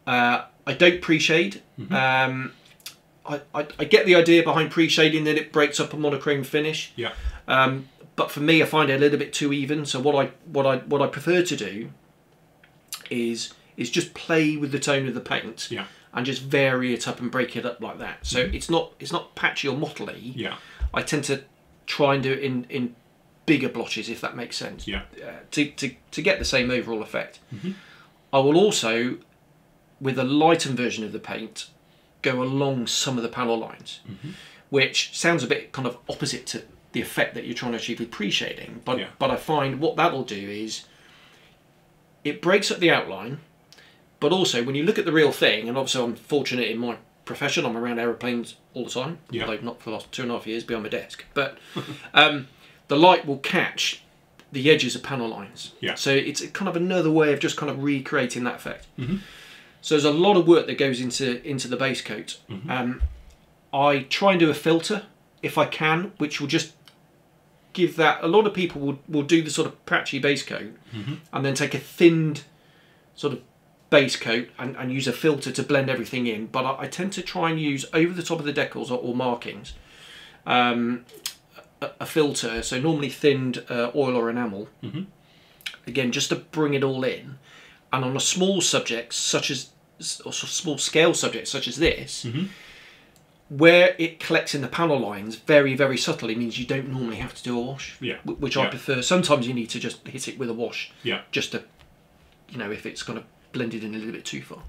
I don't pre-shade. I get the idea behind pre-shading that it breaks up a monochrome finish. Yeah. But for me, I find it a little bit too even. So what I prefer to do is just play with the tone of the paint, and just vary it up and break it up like that. So it's not patchy or mottly. Yeah. I tend to try and do it in bigger blotches, if that makes sense. Yeah. To get the same overall effect. I will also, with a lightened version of the paint, go along some of the panel lines, which sounds a bit kind of opposite to the effect that you're trying to achieve with pre-shading, but I find what that'll do is it breaks up the outline, but also when you look at the real thing, and obviously I'm fortunate in my profession, I'm around aeroplanes all the time, although not for the last 2.5 years behind my desk, but the light will catch the edges of panel lines. Yeah. So it's kind of another way of just kind of recreating that effect. So there's a lot of work that goes into the base coat. I try and do a filter if I can, which will just give that. A lot of people will do the sort of patchy base coat and then take a thinned sort of base coat and use a filter to blend everything in. But I tend to try and use over the top of the decals or markings a filter, so normally thinned oil or enamel. Again, just to bring it all in. And on a small subject such as, or small scale subject such as this, where it collects in the panel lines very, very subtly means you don't normally have to do a wash. Which I prefer. Sometimes you need to just hit it with a wash. Just to, you know, if it's kind of blended in a little bit too far.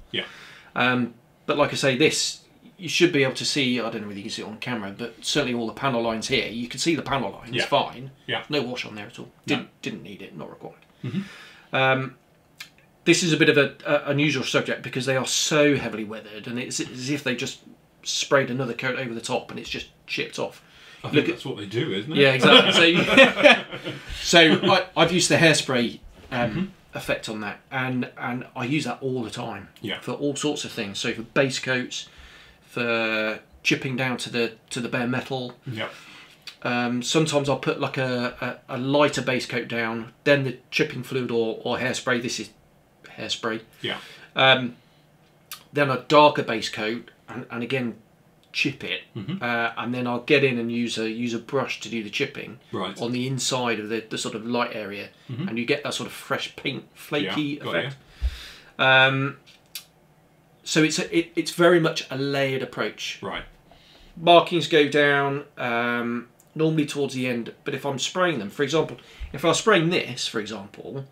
But like I say, this, you should be able to see, I don't know whether you can see it on camera, but certainly all the panel lines here, you can see the panel lines fine. No wash on there at all. Didn't need it, not required. This is a bit of an unusual subject because they are so heavily weathered, and it's as if they just sprayed another coat over the top and it's just chipped off. I think that's what they do, isn't it? Yeah, exactly. So I've used the hairspray effect on that, and I use that all the time for all sorts of things. So for base coats, for chipping down to the bare metal. Sometimes I'll put like a lighter base coat down, then the chipping fluid or hairspray. This is hairspray. Then a darker base coat, and again chip it, and then I'll get in and use a brush to do the chipping on the inside of the sort of light area, and you get that sort of fresh paint flaky effect. So it's very much a layered approach. Markings go down normally towards the end, but if I'm spraying them, for example, if I was spraying this, for example,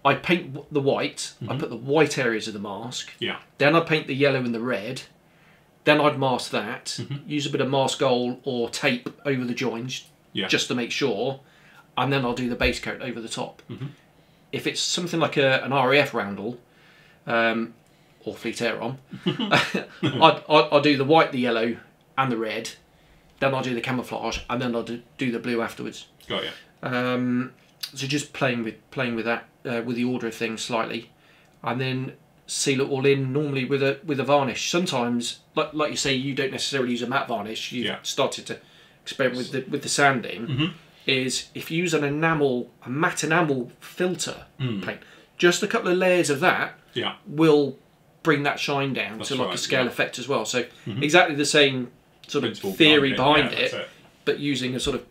I paint the white, I put the white areas of the mask, then I paint the yellow and the red, then I'd mask that, use a bit of mask gold or tape over the joins, just to make sure, and then I'll do the base coat over the top. If it's something like an RAF roundel, or Fleet Aeron, I'll do the white, the yellow and the red, then I'll do the camouflage, and then I'll do the blue afterwards. So just playing with that, with the order of things slightly, and then seal it all in normally with a varnish. Sometimes, like you say, you don't necessarily use a matte varnish. You started to experiment with the sanding. Is if you use a matte enamel filter paint, just a couple of layers of that will bring that shine down to like a scale effect as well. So exactly the same sort of theory behind it, but using a sort of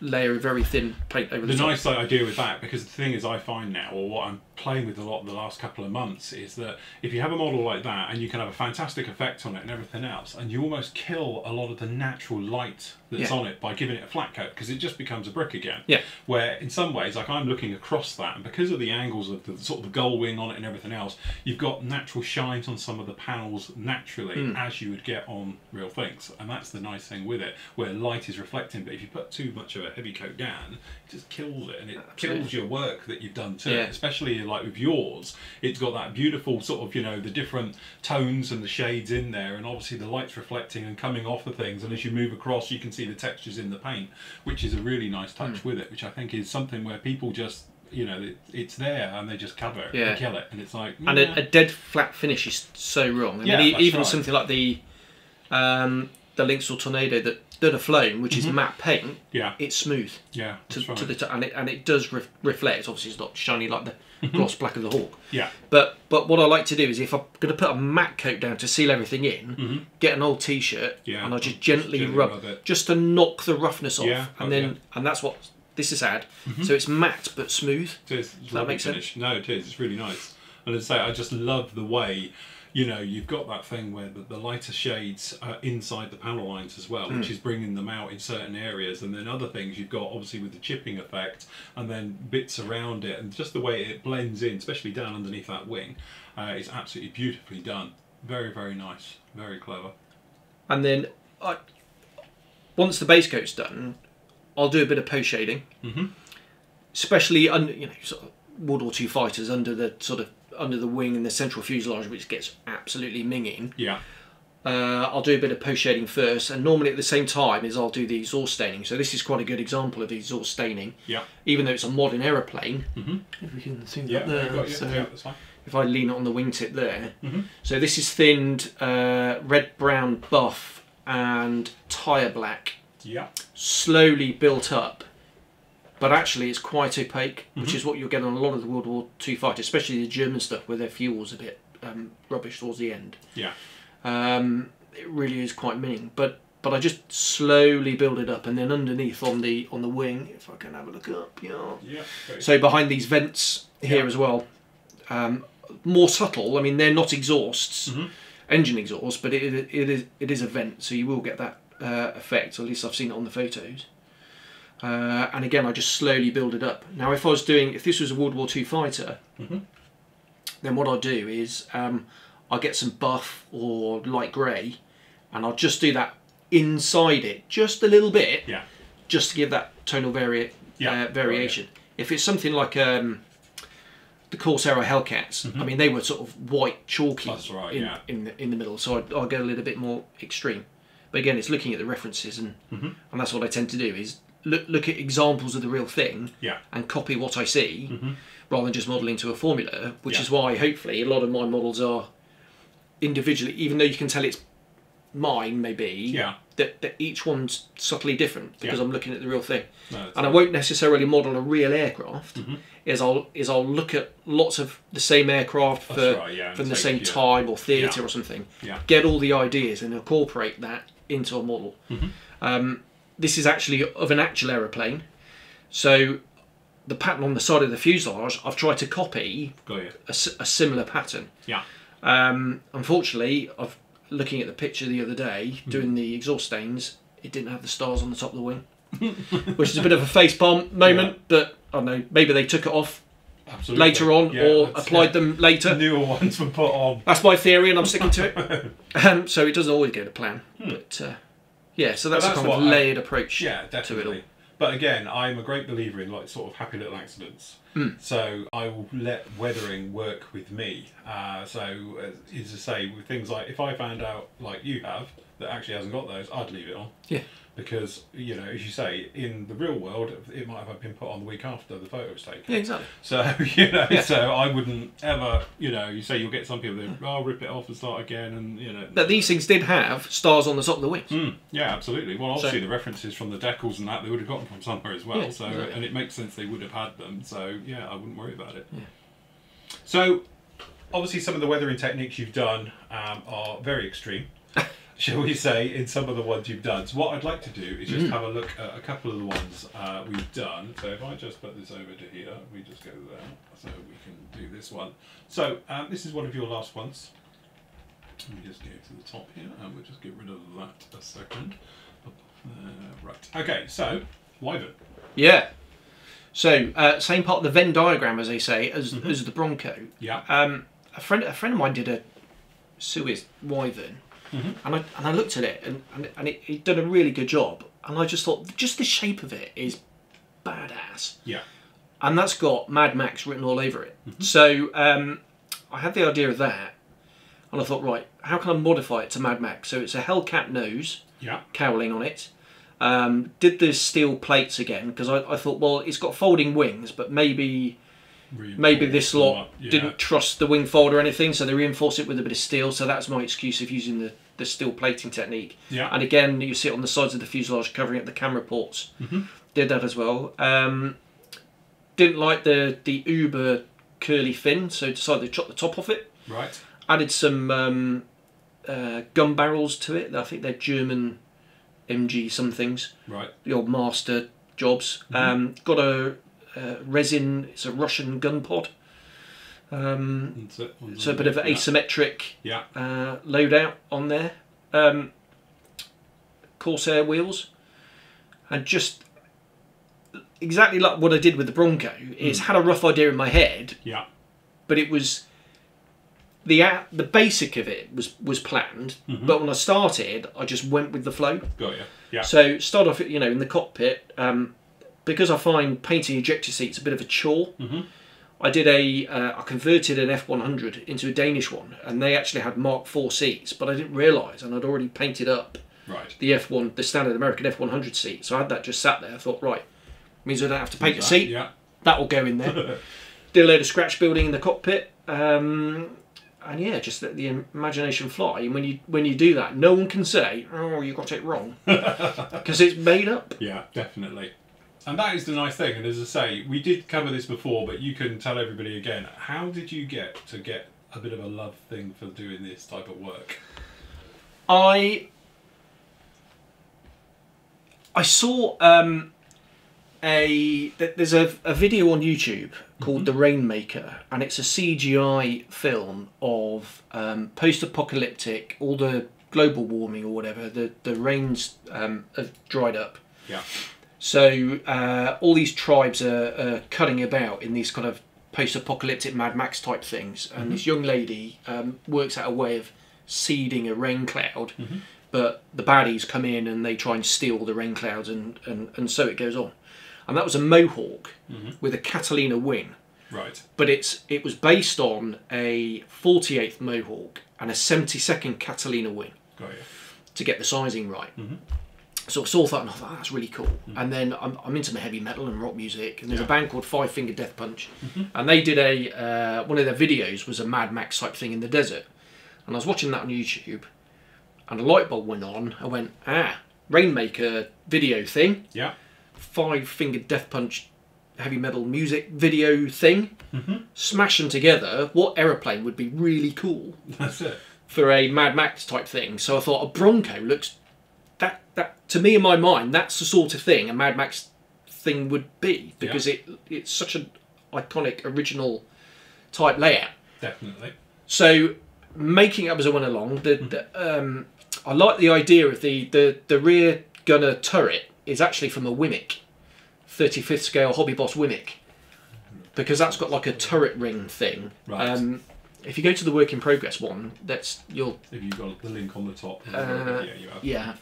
layer of very thin paint over the top. The nice idea with that, because the thing is I find now, or what I'm playing with a lot the last couple of months, is that if you have a model like that and you can have a fantastic effect on it and everything else, and you almost kill a lot of the natural light that's on it by giving it a flat coat, because it just becomes a brick again. Where in some ways, like I'm looking across that, and because of the angles of the sort of the gull wing on it and everything else, you've got natural shines on some of the panels naturally, as you would get on real things. And that's the nice thing with it, where light is reflecting. But if you put too much of a heavy coat down, it just kills it, and it kills your work that you've done to it. Especially like with yours, it's got that beautiful sort of, you know, the different tones and the shades in there, and obviously the light's reflecting and coming off the things, and as you move across you can see the textures in the paint, which is a really nice touch with it, which I think is something where people just, you know, it's there and they just cover it and kill it, and it's like, and a dead flat finish is so wrong. I mean, even something like the Lynx or Tornado that have flown, which is matte paint, it's smooth and it does reflect. Obviously it's not shiny like the gloss black of the Hawk, but what I like to do is, if I'm going to put a matte coat down to seal everything in, get an old t-shirt and I just gently rub it, just to knock the roughness off, and that's what this has had. So it's matte but smooth. It is. Does that make sense? No, it is. It's really nice. And as I say, I just love the way, you know, you've got that thing where the lighter shades are inside the panel lines as well, which is bringing them out in certain areas, and then other things you've got obviously with the chipping effect, and then bits around it, and just the way it blends in, especially down underneath that wing, is absolutely beautifully done. Very, very nice, very clever. And then once the base coat's done, I'll do a bit of post shading, especially under, you know, sort of World War II fighters under the wing and the central fuselage, which gets absolutely minging. I'll do a bit of post shading first, and normally at the same time is I'll do the exhaust staining. So this is quite a good example of the exhaust staining. Yeah. Even though it's a modern aeroplane, if we can see that there. So that's fine. if I lean it on the wingtip there, so this is thinned red, brown, buff, and tyre black. Yeah. Slowly built up, but actually it's quite opaque, which is what you'll get on a lot of the World War II fighters, especially the German stuff, where their fuel's a bit rubbish towards the end. Yeah. It really is quite mean, but I just slowly build it up, and then underneath on the wing, if I can have a look up, yeah. So behind these vents here as well, more subtle. I mean, they're not exhausts, engine exhaust, but it is a vent, so you will get that effect. Or at least I've seen it on the photos. And again, I just slowly build it up. Now, if this was a World War II fighter, then what I'll do is I'll get some buff or light grey, and I'll just do that inside it, just a little bit, just to give that tonal variation. If it's something like the Corsair or Hellcats, I mean, they were sort of white chalky in the middle, so I'll go a little bit more extreme. But again, it's looking at the references, and that's what I tend to do, is look at examples of the real thing and copy what I see, rather than just modelling to a formula, which is why hopefully a lot of my models are individually, even though you can tell it's mine, maybe, that each one's subtly different, because I'm looking at the real thing. And I won't necessarily model a real aircraft, I'll look at lots of the same aircraft from the same time or theatre or something, get all the ideas and incorporate that into a model. This is actually of an actual aeroplane, so the pattern on the side of the fuselage, I've tried to copy a similar pattern. Unfortunately, looking at the picture the other day, doing the exhaust stains, it didn't have the stars on the top of the wing, which is a bit of a facepalm moment, but I don't know, maybe they took it off later on or applied them later. Newer ones were put on. That's my theory, and I'm sticking to it. So it doesn't always go to plan, but so that's a kind of layered approach to it all. But again, I'm a great believer in like sort of happy little accidents. So I will let weathering work with me. As I say, with things like, if I found out, like you have, that actually hasn't got those, I'd leave it on. Because, you know, as you say, in the real world, it might have been put on the week after the photo was taken. Exactly. So, you know, so I wouldn't ever, you know, you say you'll get some people that, I'll rip it off and start again, and, you know. But these things did have stars on the top of the wings. Yeah, absolutely. Well, obviously the references from the decals and that, they would have gotten from somewhere as well. And it makes sense they would have had them. So, yeah, I wouldn't worry about it. So, obviously some of the weathering techniques you've done are very extreme. Shall we say, in some of the ones you've done. So what I'd like to do is just have a look at a couple of the ones we've done. So if I just put this over to here, we just go there, so we can do this one. So this is one of your last ones. Let me just go to the top here, and we'll just get rid of that a second. Right, okay, so, Wyvern. Yeah. So, same part of the Venn diagram, as they say, as the Bronco. Yeah. A friend of mine did a Suez Wyvern. And I looked at it, and it done a really good job, and I just thought, just the shape of it is badass. Yeah. And that's got Mad Max written all over it. So I had the idea of that, and I thought, right, how can I modify it to Mad Max? So it's a Hellcat nose, cowling on it. Did the steel plates again, because I thought, well, it's got folding wings, but maybe this lot didn't trust the wing fold or anything, so they reinforced it with a bit of steel. So that's my excuse of using the steel plating technique. Yeah. And again, you see it on the sides of the fuselage covering up the camera ports. Did that as well. Didn't like the uber curly fin, so decided to chop the top off it. Right. Added some gun barrels to it. I think they're German MG somethings. Right. The old master jobs. Got a resin, it's a Russian gun pod. So a bit of asymmetric loadout on there. Corsair wheels. And just exactly like what I did with the Bronco, is had a rough idea in my head. Yeah. But it was the basic of it was planned, but when I started, I just went with the flow. Got you. Yeah. So start off, you know, in the cockpit. Because I find painting ejector seats a bit of a chore, I did I converted an F100 into a Danish one, and they actually had Mark IV seats, but I didn't realise, and I'd already painted up the standard American F100 seat, so I had that just sat there. I thought, right, means I don't have to paint the seat. Yeah. That will go in there. Did a load of scratch building in the cockpit, and yeah, just let the imagination fly. And when you do that, no one can say, "Oh, you got it wrong," because it's made up. Yeah, definitely. And that is the nice thing. And as I say, we did cover this before, but you can tell everybody again. How did you get a bit of a love thing for doing this type of work? I saw there's a video on YouTube called The Rainmaker, and it's a CGI film of post-apocalyptic, all the global warming or whatever, the rains have dried up. Yeah. So all these tribes are cutting about in these kind of post-apocalyptic Mad Max type things, and this young lady works out a way of seeding a rain cloud, but the baddies come in and they try and steal the rain clouds, and so it goes on. And that was a Mohawk with a Catalina wing. Right. But it was based on a 48th Mohawk and a 72nd Catalina wing. Got you. To get the sizing right. So I saw that and I thought, that's really cool. And then I'm into my heavy metal and rock music, and there's a band called Five Finger Death Punch, and they did one of their videos was a Mad Max type thing in the desert. And I was watching that on YouTube, and a light bulb went on. I went, Rainmaker video thing. Yeah. Five Finger Death Punch heavy metal music video thing. Smash them together. What aeroplane would be really cool? That's it. For a Mad Max type thing. So I thought a Bronco looks that to me in my mind, that's the sort of thing a Mad Max thing would be, because it's such an iconic original type layout. Definitely. So making it up as I went along, I like the idea of the rear gunner turret is actually from a Wimmick, 35th scale Hobby Boss Wimmick, because that's got like a turret ring thing. Right. If you go to the work in progress one, if you've got the link on the top. You have.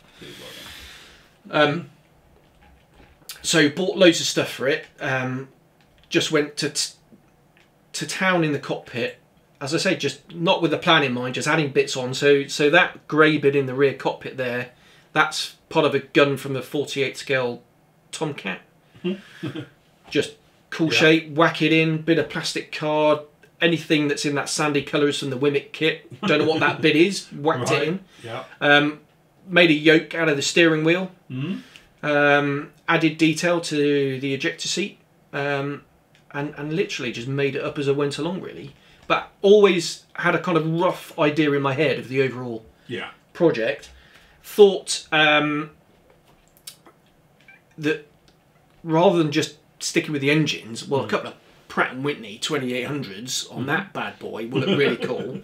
So bought loads of stuff for it. Just went to town in the cockpit. As I say, just not with a plan in mind, just adding bits on. So that grey bit in the rear cockpit there, that's part of a gun from the 48 scale Tomcat. Just cool shape, whack it in, bit of plastic card, anything that's in that sandy colours from the Wimmick kit. Don't know what that bit is, whacked it in. Yeah. Made a yoke out of the steering wheel. Added detail to the ejector seat. And literally just made it up as I went along, really. But always had a kind of rough idea in my head of the overall project. Thought that rather than just sticking with the engines, well, a couple of Pratt & Whitney 2800s on that bad boy would look really cool.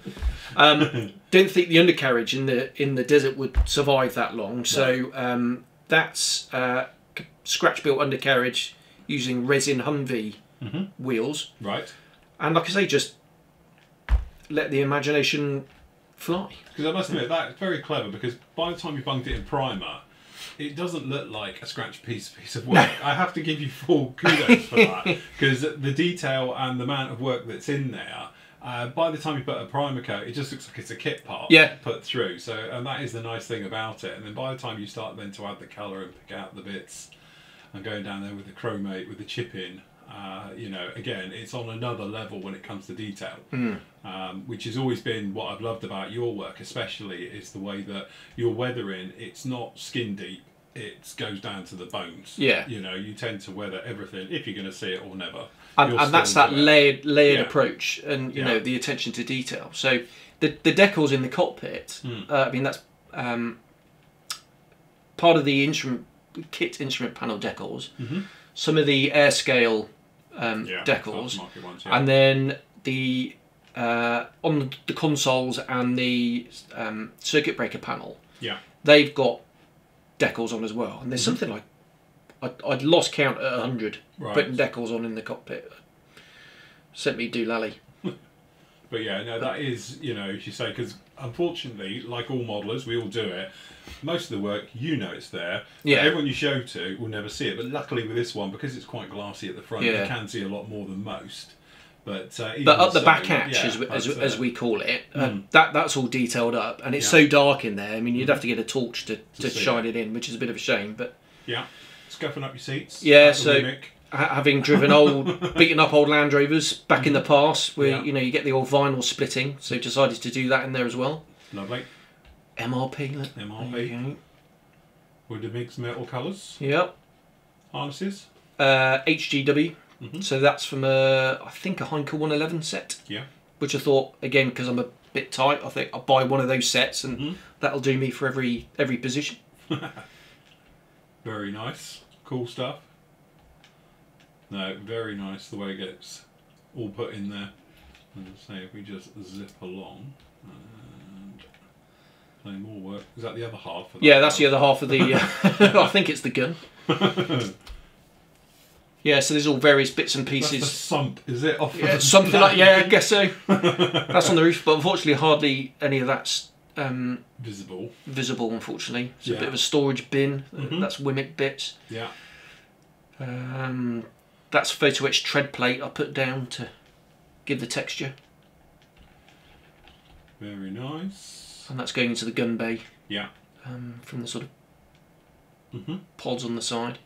Didn't think the undercarriage in the desert would survive that long, so that's scratch built undercarriage using resin Humvee wheels. Right. And like I say, just let the imagination fly. Because I must admit, that's very clever, because by the time you bunked it in primer, it doesn't look like a scratch piece of work. I have to give you full kudos for that, because the detail and the amount of work that's in there, by the time you put a primer coat, it just looks like it's a kit part put through. So, and that is the nice thing about it. And then by the time you start then to add the colour and pick out the bits, and going down there with the chromate, with the chip in, again, it's on another level when it comes to detail, which has always been what I've loved about your work, especially, is the way that your weathering, it's not skin deep, it goes down to the bones. Yeah. You tend to weather everything if you're going to see it or never. And that's that layered approach, and the attention to detail. So the decals in the cockpit, I mean, that's part of the kit instrument panel decals. Some of the air scale decals, ones, and then the on the consoles and the circuit breaker panel, they've got decals on as well. And there's something like I'd lost count at 100 putting decals on in the cockpit. Sent me doolally. But that is, as you say, because unfortunately, like all modelers, we all do it. Most of the work, it's there. Yeah. Everyone you show to will never see it. But luckily with this one, because it's quite glassy at the front, you can see a lot more than most. But up the back hatch, as we call it, that's all detailed up, and it's so dark in there. I mean, you'd have to get a torch to shine it in, which is a bit of a shame. But yeah, scuffing up your seats. Yeah, so having driven beaten up old Land Rovers back in the past, where you get the old vinyl splitting, so decided to do that in there as well. Lovely. MRP. MRP. With the mixed metal colours. Yep. Harnesses. HGW. So that's from I think a Heinkel 111 set. Yeah. Which I thought, again, because I'm a bit tight, I think I'll buy one of those sets, and that'll do me for every position. Very nice. Cool stuff. No, very nice the way it gets all put in there. And say if we just zip along and play more work. Is that the other half? Yeah, that's the other half of the. I think it's the gun. Yeah, so there's all various bits and pieces. That's the sump, is it? Something like I guess so. That's on the roof, but unfortunately, hardly any of that's visible. Unfortunately, it's a bit of a storage bin. That's Wimmick bits. Yeah. That's photo etched tread plate I put down to give the texture. Very nice. And that's going into the gun bay. Yeah. From the sort of pods on the side.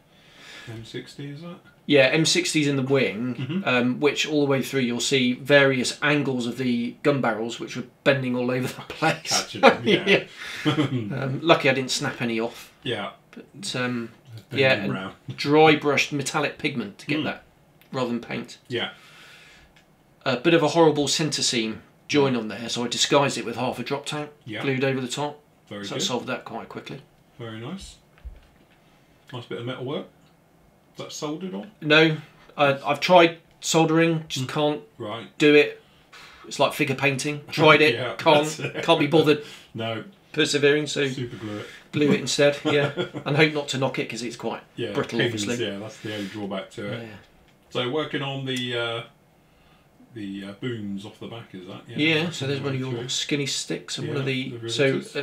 M60 is that? Yeah, M60's in the wing, which all the way through you'll see various angles of the gun barrels which were bending all over the place. Catching them, lucky I didn't snap any off. Yeah. But and dry brushed metallic pigment to get that rather than paint. Yeah. A bit of a horrible centre seam join on there, so I disguised it with half a drop tank glued over the top. Very good. So I solved that quite quickly. Very nice. Nice bit of metal work. Is that soldered on? No, I've tried soldering, just can't do it. It's like figure painting. Tried it, can't be bothered. No. Persevering, so super glue it. Glue it instead, and hope not to knock it because it's quite brittle, pins, obviously. Yeah, that's the only drawback to it. Yeah. So working on the booms off the back, is that? Yeah. So there's one of your skinny sticks and one of the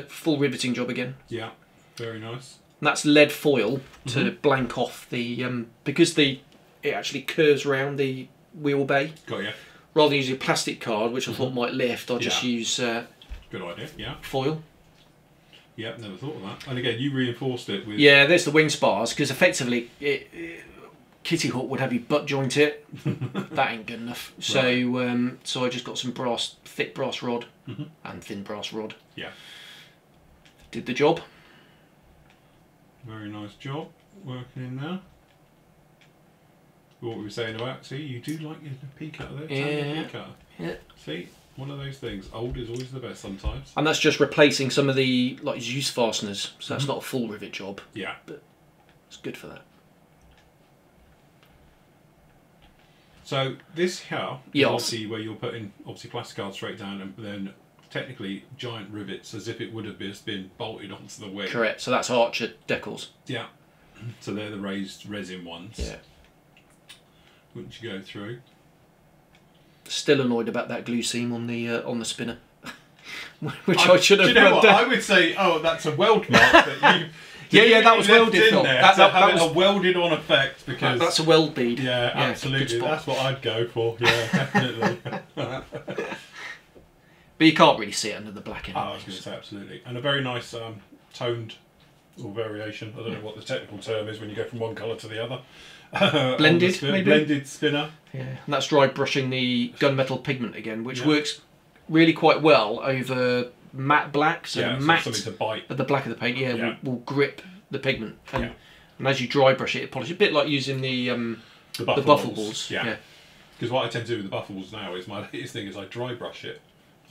full riveting job again. Yeah, very nice. And that's lead foil to blank off the because it actually curves around the wheel bay. Got you. Rather than using a plastic card, which I thought might lift, I'll just use good idea. Yeah. Foil. Yeah, never thought of that. And again, you reinforced it with. Yeah, there's the wing spars because effectively, Kitty Hawk would have you butt joint it. That ain't good enough. So, so I just got some thick brass rod and thin brass rod. Yeah. Did the job. Very nice job working in there. What we were saying about, see, you do like your pea cutter there. Yeah. Pea cutter. Yeah. See, one of those things. Old is always the best sometimes. And that's just replacing some of the use fasteners. So that's not a full rivet job. Yeah. But it's good for that. So this here is obviously where you're putting plastic card straight down and then technically giant rivets as if it would have just been bolted onto the wing. Correct. So that's Archer decals. Yeah. So they're the raised resin ones. Yeah. Wouldn't you go through? Still annoyed about that glue seam on the spinner, which I should have. Do you know what? I would say, that's a weld mark that you. Yeah, that was welded. That was a welded on effect because that's a weld bead. Yeah, absolutely. That's what I'd go for. Yeah, definitely. But you can't really see it under the black anyway. I was going to say absolutely, and a very nice toned or variation. I don't know what the technical term is when you go from one colour to the other. Blended, maybe. Blended spinner. Yeah, and that's dry brushing the gunmetal pigment again, which works really quite well over matte black. So matte something to bite at the black of the paint. Will grip the pigment, and as you dry brush it, it polishes. A bit like using the buffables. Yeah. Because what I tend to do with the buffables now is my latest thing is I dry brush it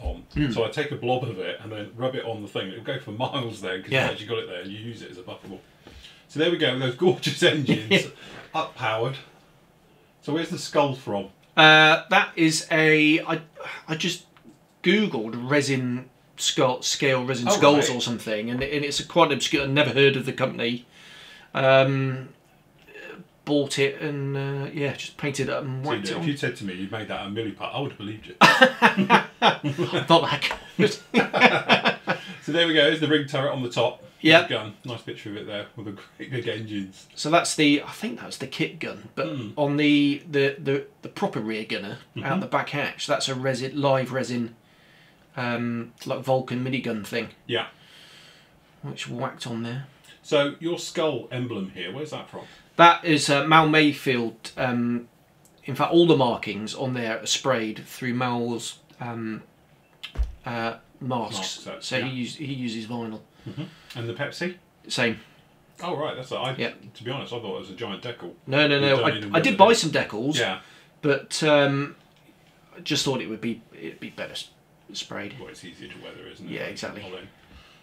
on. So I take a blob of it and then rub it on the thing. It'll go for miles then because you've actually got it there and you use it as a buffable. So there we go, those gorgeous engines, up powered. So where's the skull from? That is I just googled resin scale resin skulls or something, and it's quite obscure. I've never heard of the company. Bought it and just painted it up and whacked it on. If you said to me you'd made that a milliput, I would have believed you. Not that good. So there we go. There's the ring turret on the top. Yeah. Gun. Nice picture of it there with the great big engines. So that's I think that's the kit gun, but on the proper rear gunner out the back hatch, that's a live resin, like Vulcan minigun thing. Yeah. Which whacked on there. So your skull emblem here, where's that from? That is Mal Mayfield. In fact, all the markings on there are sprayed through Mal's masks. So he uses vinyl. And the Pepsi? Same. Oh right, that's to be honest, I thought it was a giant decal. No. I did buy some decals. Yeah. But I just thought it'd be better sprayed. Well, it's easier to weather, isn't it? Yeah, exactly.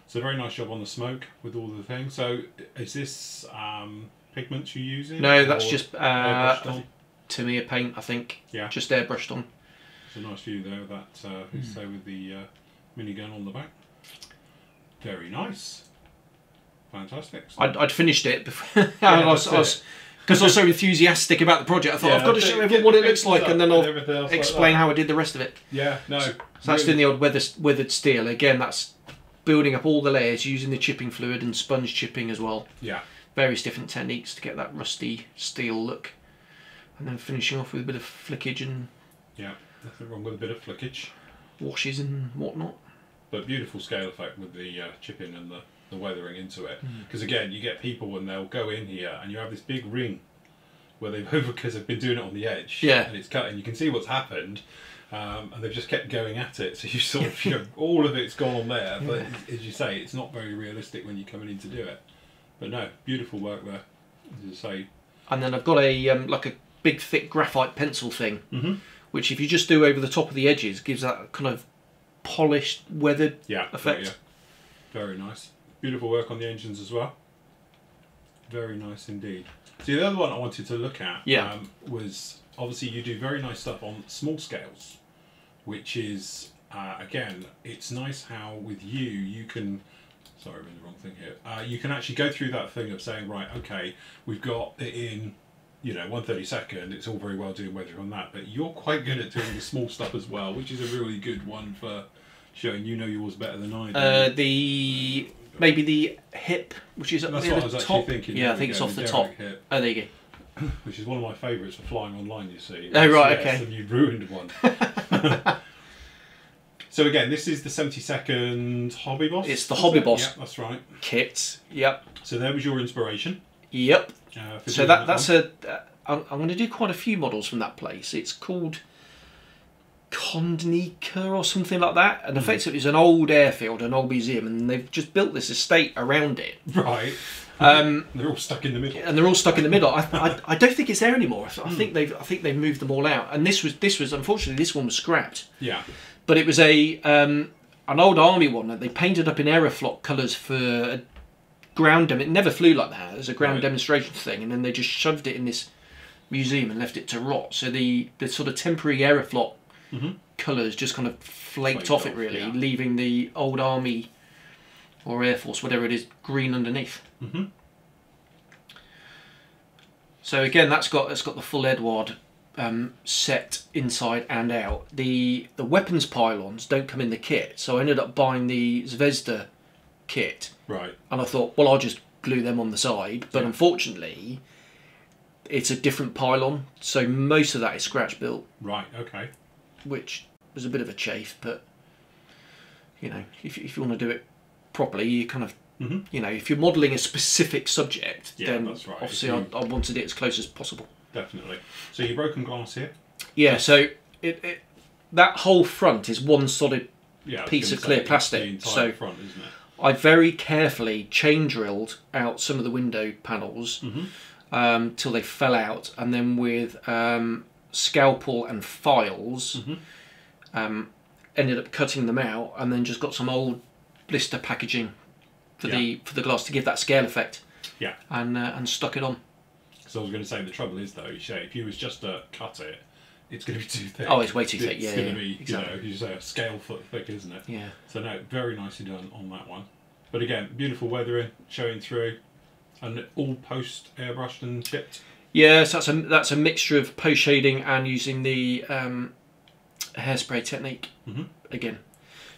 So very nice job on the smoke with all the things. So is this pigments you're using? No, that's just Tamiya paint, I think. Yeah. Just airbrushed on. It's a nice view there. That with the minigun on the back. Very nice. Fantastic. So I'd finished it before. Because I was so enthusiastic about the project. I thought I've got to show everyone what it looks like, and then I'll explain how I did the rest of it. Yeah, no. So that's doing the old weathered steel. Again, that's building up all the layers using the chipping fluid and sponge chipping as well. Yeah. Various different techniques to get that rusty steel look, and then finishing off with a bit of flickage and nothing wrong with a bit of flickage, washes and whatnot. But beautiful scale effect with the chipping and the weathering into it. Because again, you get people when they'll go in here and you have this big ring where because they've been doing it on the edge. Yeah. And it's cut and you can see what's happened. And they've just kept going at it, so you sort of all of it's gone on there. But as you say, it's not very realistic when you're coming in to do it. But no, beautiful work there, as you say. And then I've got a like a big thick graphite pencil thing, which if you just do over the top of the edges, gives that kind of polished, weathered effect. Yeah. Very nice. Beautiful work on the engines as well. Very nice indeed. See, the other one I wanted to look at was obviously you do very nice stuff on small scales, which is again, it's nice how with you can. Sorry, I'm in the wrong thing here. You can actually go through that thing of saying, right, okay, we've got it in, 1/32. It's all very well doing weathering on that, but you're quite good at doing the small stuff as well, which is a really good one for showing yours better than I do. Maybe the hip, which is up That's near what the I was top. actually thinking. Yeah, I think it's off the top. Hip, oh, there you go. Which is one of my favourites for flying online, you see. Oh, right, okay. And you ruined one. So again, this is the 72nd Hobby Boss? It's the Hobby Boss. Yeah, that's right. Kit, yep. So there was your inspiration. Yep. So that's I'm going to do quite a few models from that place. It's called Kondnika or something like that. And effectively it's an old airfield, an old museum, and they've just built this estate around it. Right. They're all stuck in the middle. And they're all stuck in the middle. I don't think it's there anymore. I think they've moved them all out. And this was unfortunately this one was scrapped. Yeah. But it was an old army one that they painted up in Aeroflot colours for a ground it never flew like that as a ground demonstration thing, and then they just shoved it in this museum and left it to rot. So the sort of temporary Aeroflot colours just kind of flaked off it really, leaving the old army or Air Force, whatever it is, green underneath. So again, that's got the full Edward set inside and out. The weapons pylons don't come in the kit, so I ended up buying the Zvezda kit. Right. And I thought, well, I'll just glue them on the side. But unfortunately, it's a different pylon, so most of that is scratch built. Right. Okay. Which was a bit of a chafe, but if you want to do it properly, you kind of if you're modelling a specific subject, then that's right. Obviously I wanted it as close as possible. Definitely. So you've broken glass here? Yeah, so that whole front is one solid piece of clear plastic. So front, isn't it? I very carefully chain drilled out some of the window panels till they fell out, and then with scalpel and files ended up cutting them out, and then just got some old blister packaging for the glass to give that scale effect. Yeah. And stuck it on. So I was going to say, the trouble is though, if you was just to cut it, it's going to be too thick. Oh, it's way too thick. It's going to be, exactly. You say a scale foot thick, isn't it? Yeah. So no, very nicely done on that one. But again, beautiful weathering showing through, and all post airbrushed and chipped. Yes, that's a mixture of post shading and using the hairspray technique again.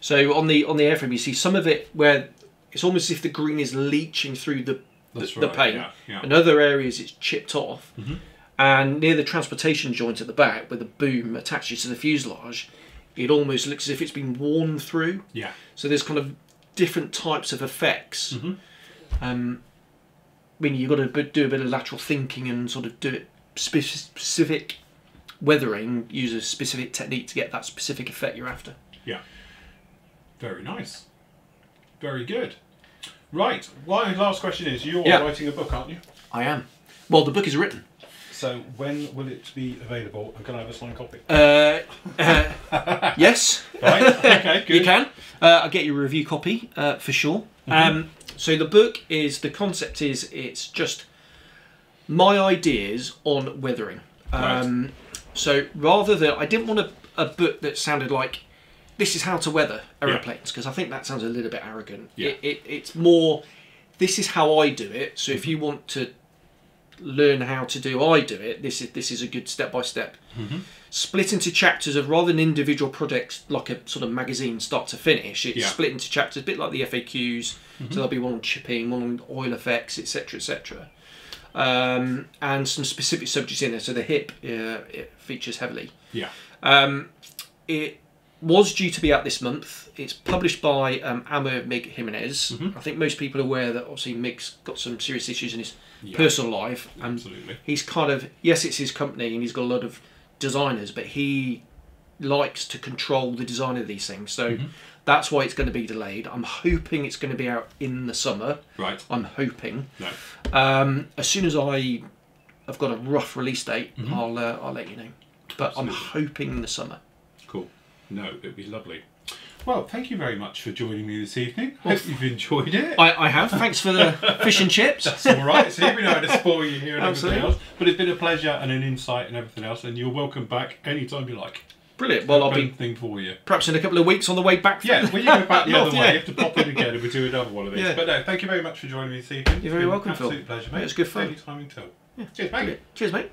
So on the airframe, you see some of it where it's almost as if the green is leaching through the paint. Yeah, yeah. In other areas, it's chipped off. Mm-hmm. And near the transportation joint at the back, where the boom attaches to the fuselage, it almost looks as if it's been worn through. Yeah. So there's kind of different types of effects. Mm-hmm. I mean, you've got to do a bit of lateral thinking and sort of do it specific weathering, use a specific technique to get that specific effect you're after. Yeah. Very nice. Very good. Right. My last question is, you're writing a book, aren't you? I am. Well, the book is written. So when will it be available? And can I have a signed copy? Yes. Right. Okay, good. You can. I'll get you a review copy for sure. Mm-hmm. So the book is, the concept is, it's just my ideas on weathering. Right. So rather than, I didn't want a book that sounded like, this is how to weather aeroplanes, because I think that sounds a little bit arrogant. Yeah. It's more, this is how I do it. So if you want to learn how to do I do it, this is a good step-by-step. Mm-hmm. Split into chapters of, rather than individual projects like a sort of magazine start to finish, it's split into chapters, a bit like the FAQs. Mm-hmm. So there'll be one on chipping, one on oil effects, etc, etc. And some specific subjects in there. So the hip it features heavily. Yeah. It was due to be out this month. It's published by Amor Mig Jimenez. Mm-hmm. I think most people are aware that obviously Mig's got some serious issues in his personal life. And absolutely. He's kind of, yes, it's his company and he's got a lot of designers, but he likes to control the design of these things. So that's why it's going to be delayed. I'm hoping it's going to be out in the summer. Right. I'm hoping. No. As soon as I've got a rough release date, I'll let you know. But absolutely. I'm hoping in the summer. Cool. No, it'd be lovely. Well, thank you very much for joining me this evening. Hope you've enjoyed it. I have. Thanks for the fish and chips. That's all right. See, we know how to spoil you here and absolutely. everything else. But it's been a pleasure and an insight and everything else. And you're welcome back anytime you like. Brilliant. Well, I'll be thing for you. Perhaps in a couple of weeks on the way back. Yeah, when you go back the other way, you have to pop in again and we'll do another one of these. Yeah. But no, thank you very much for joining me this evening. You're very welcome, Phil. Absolute pleasure, mate. It's good fun. Anytime until. Yeah. Cheers, mate. Brilliant. Cheers, mate.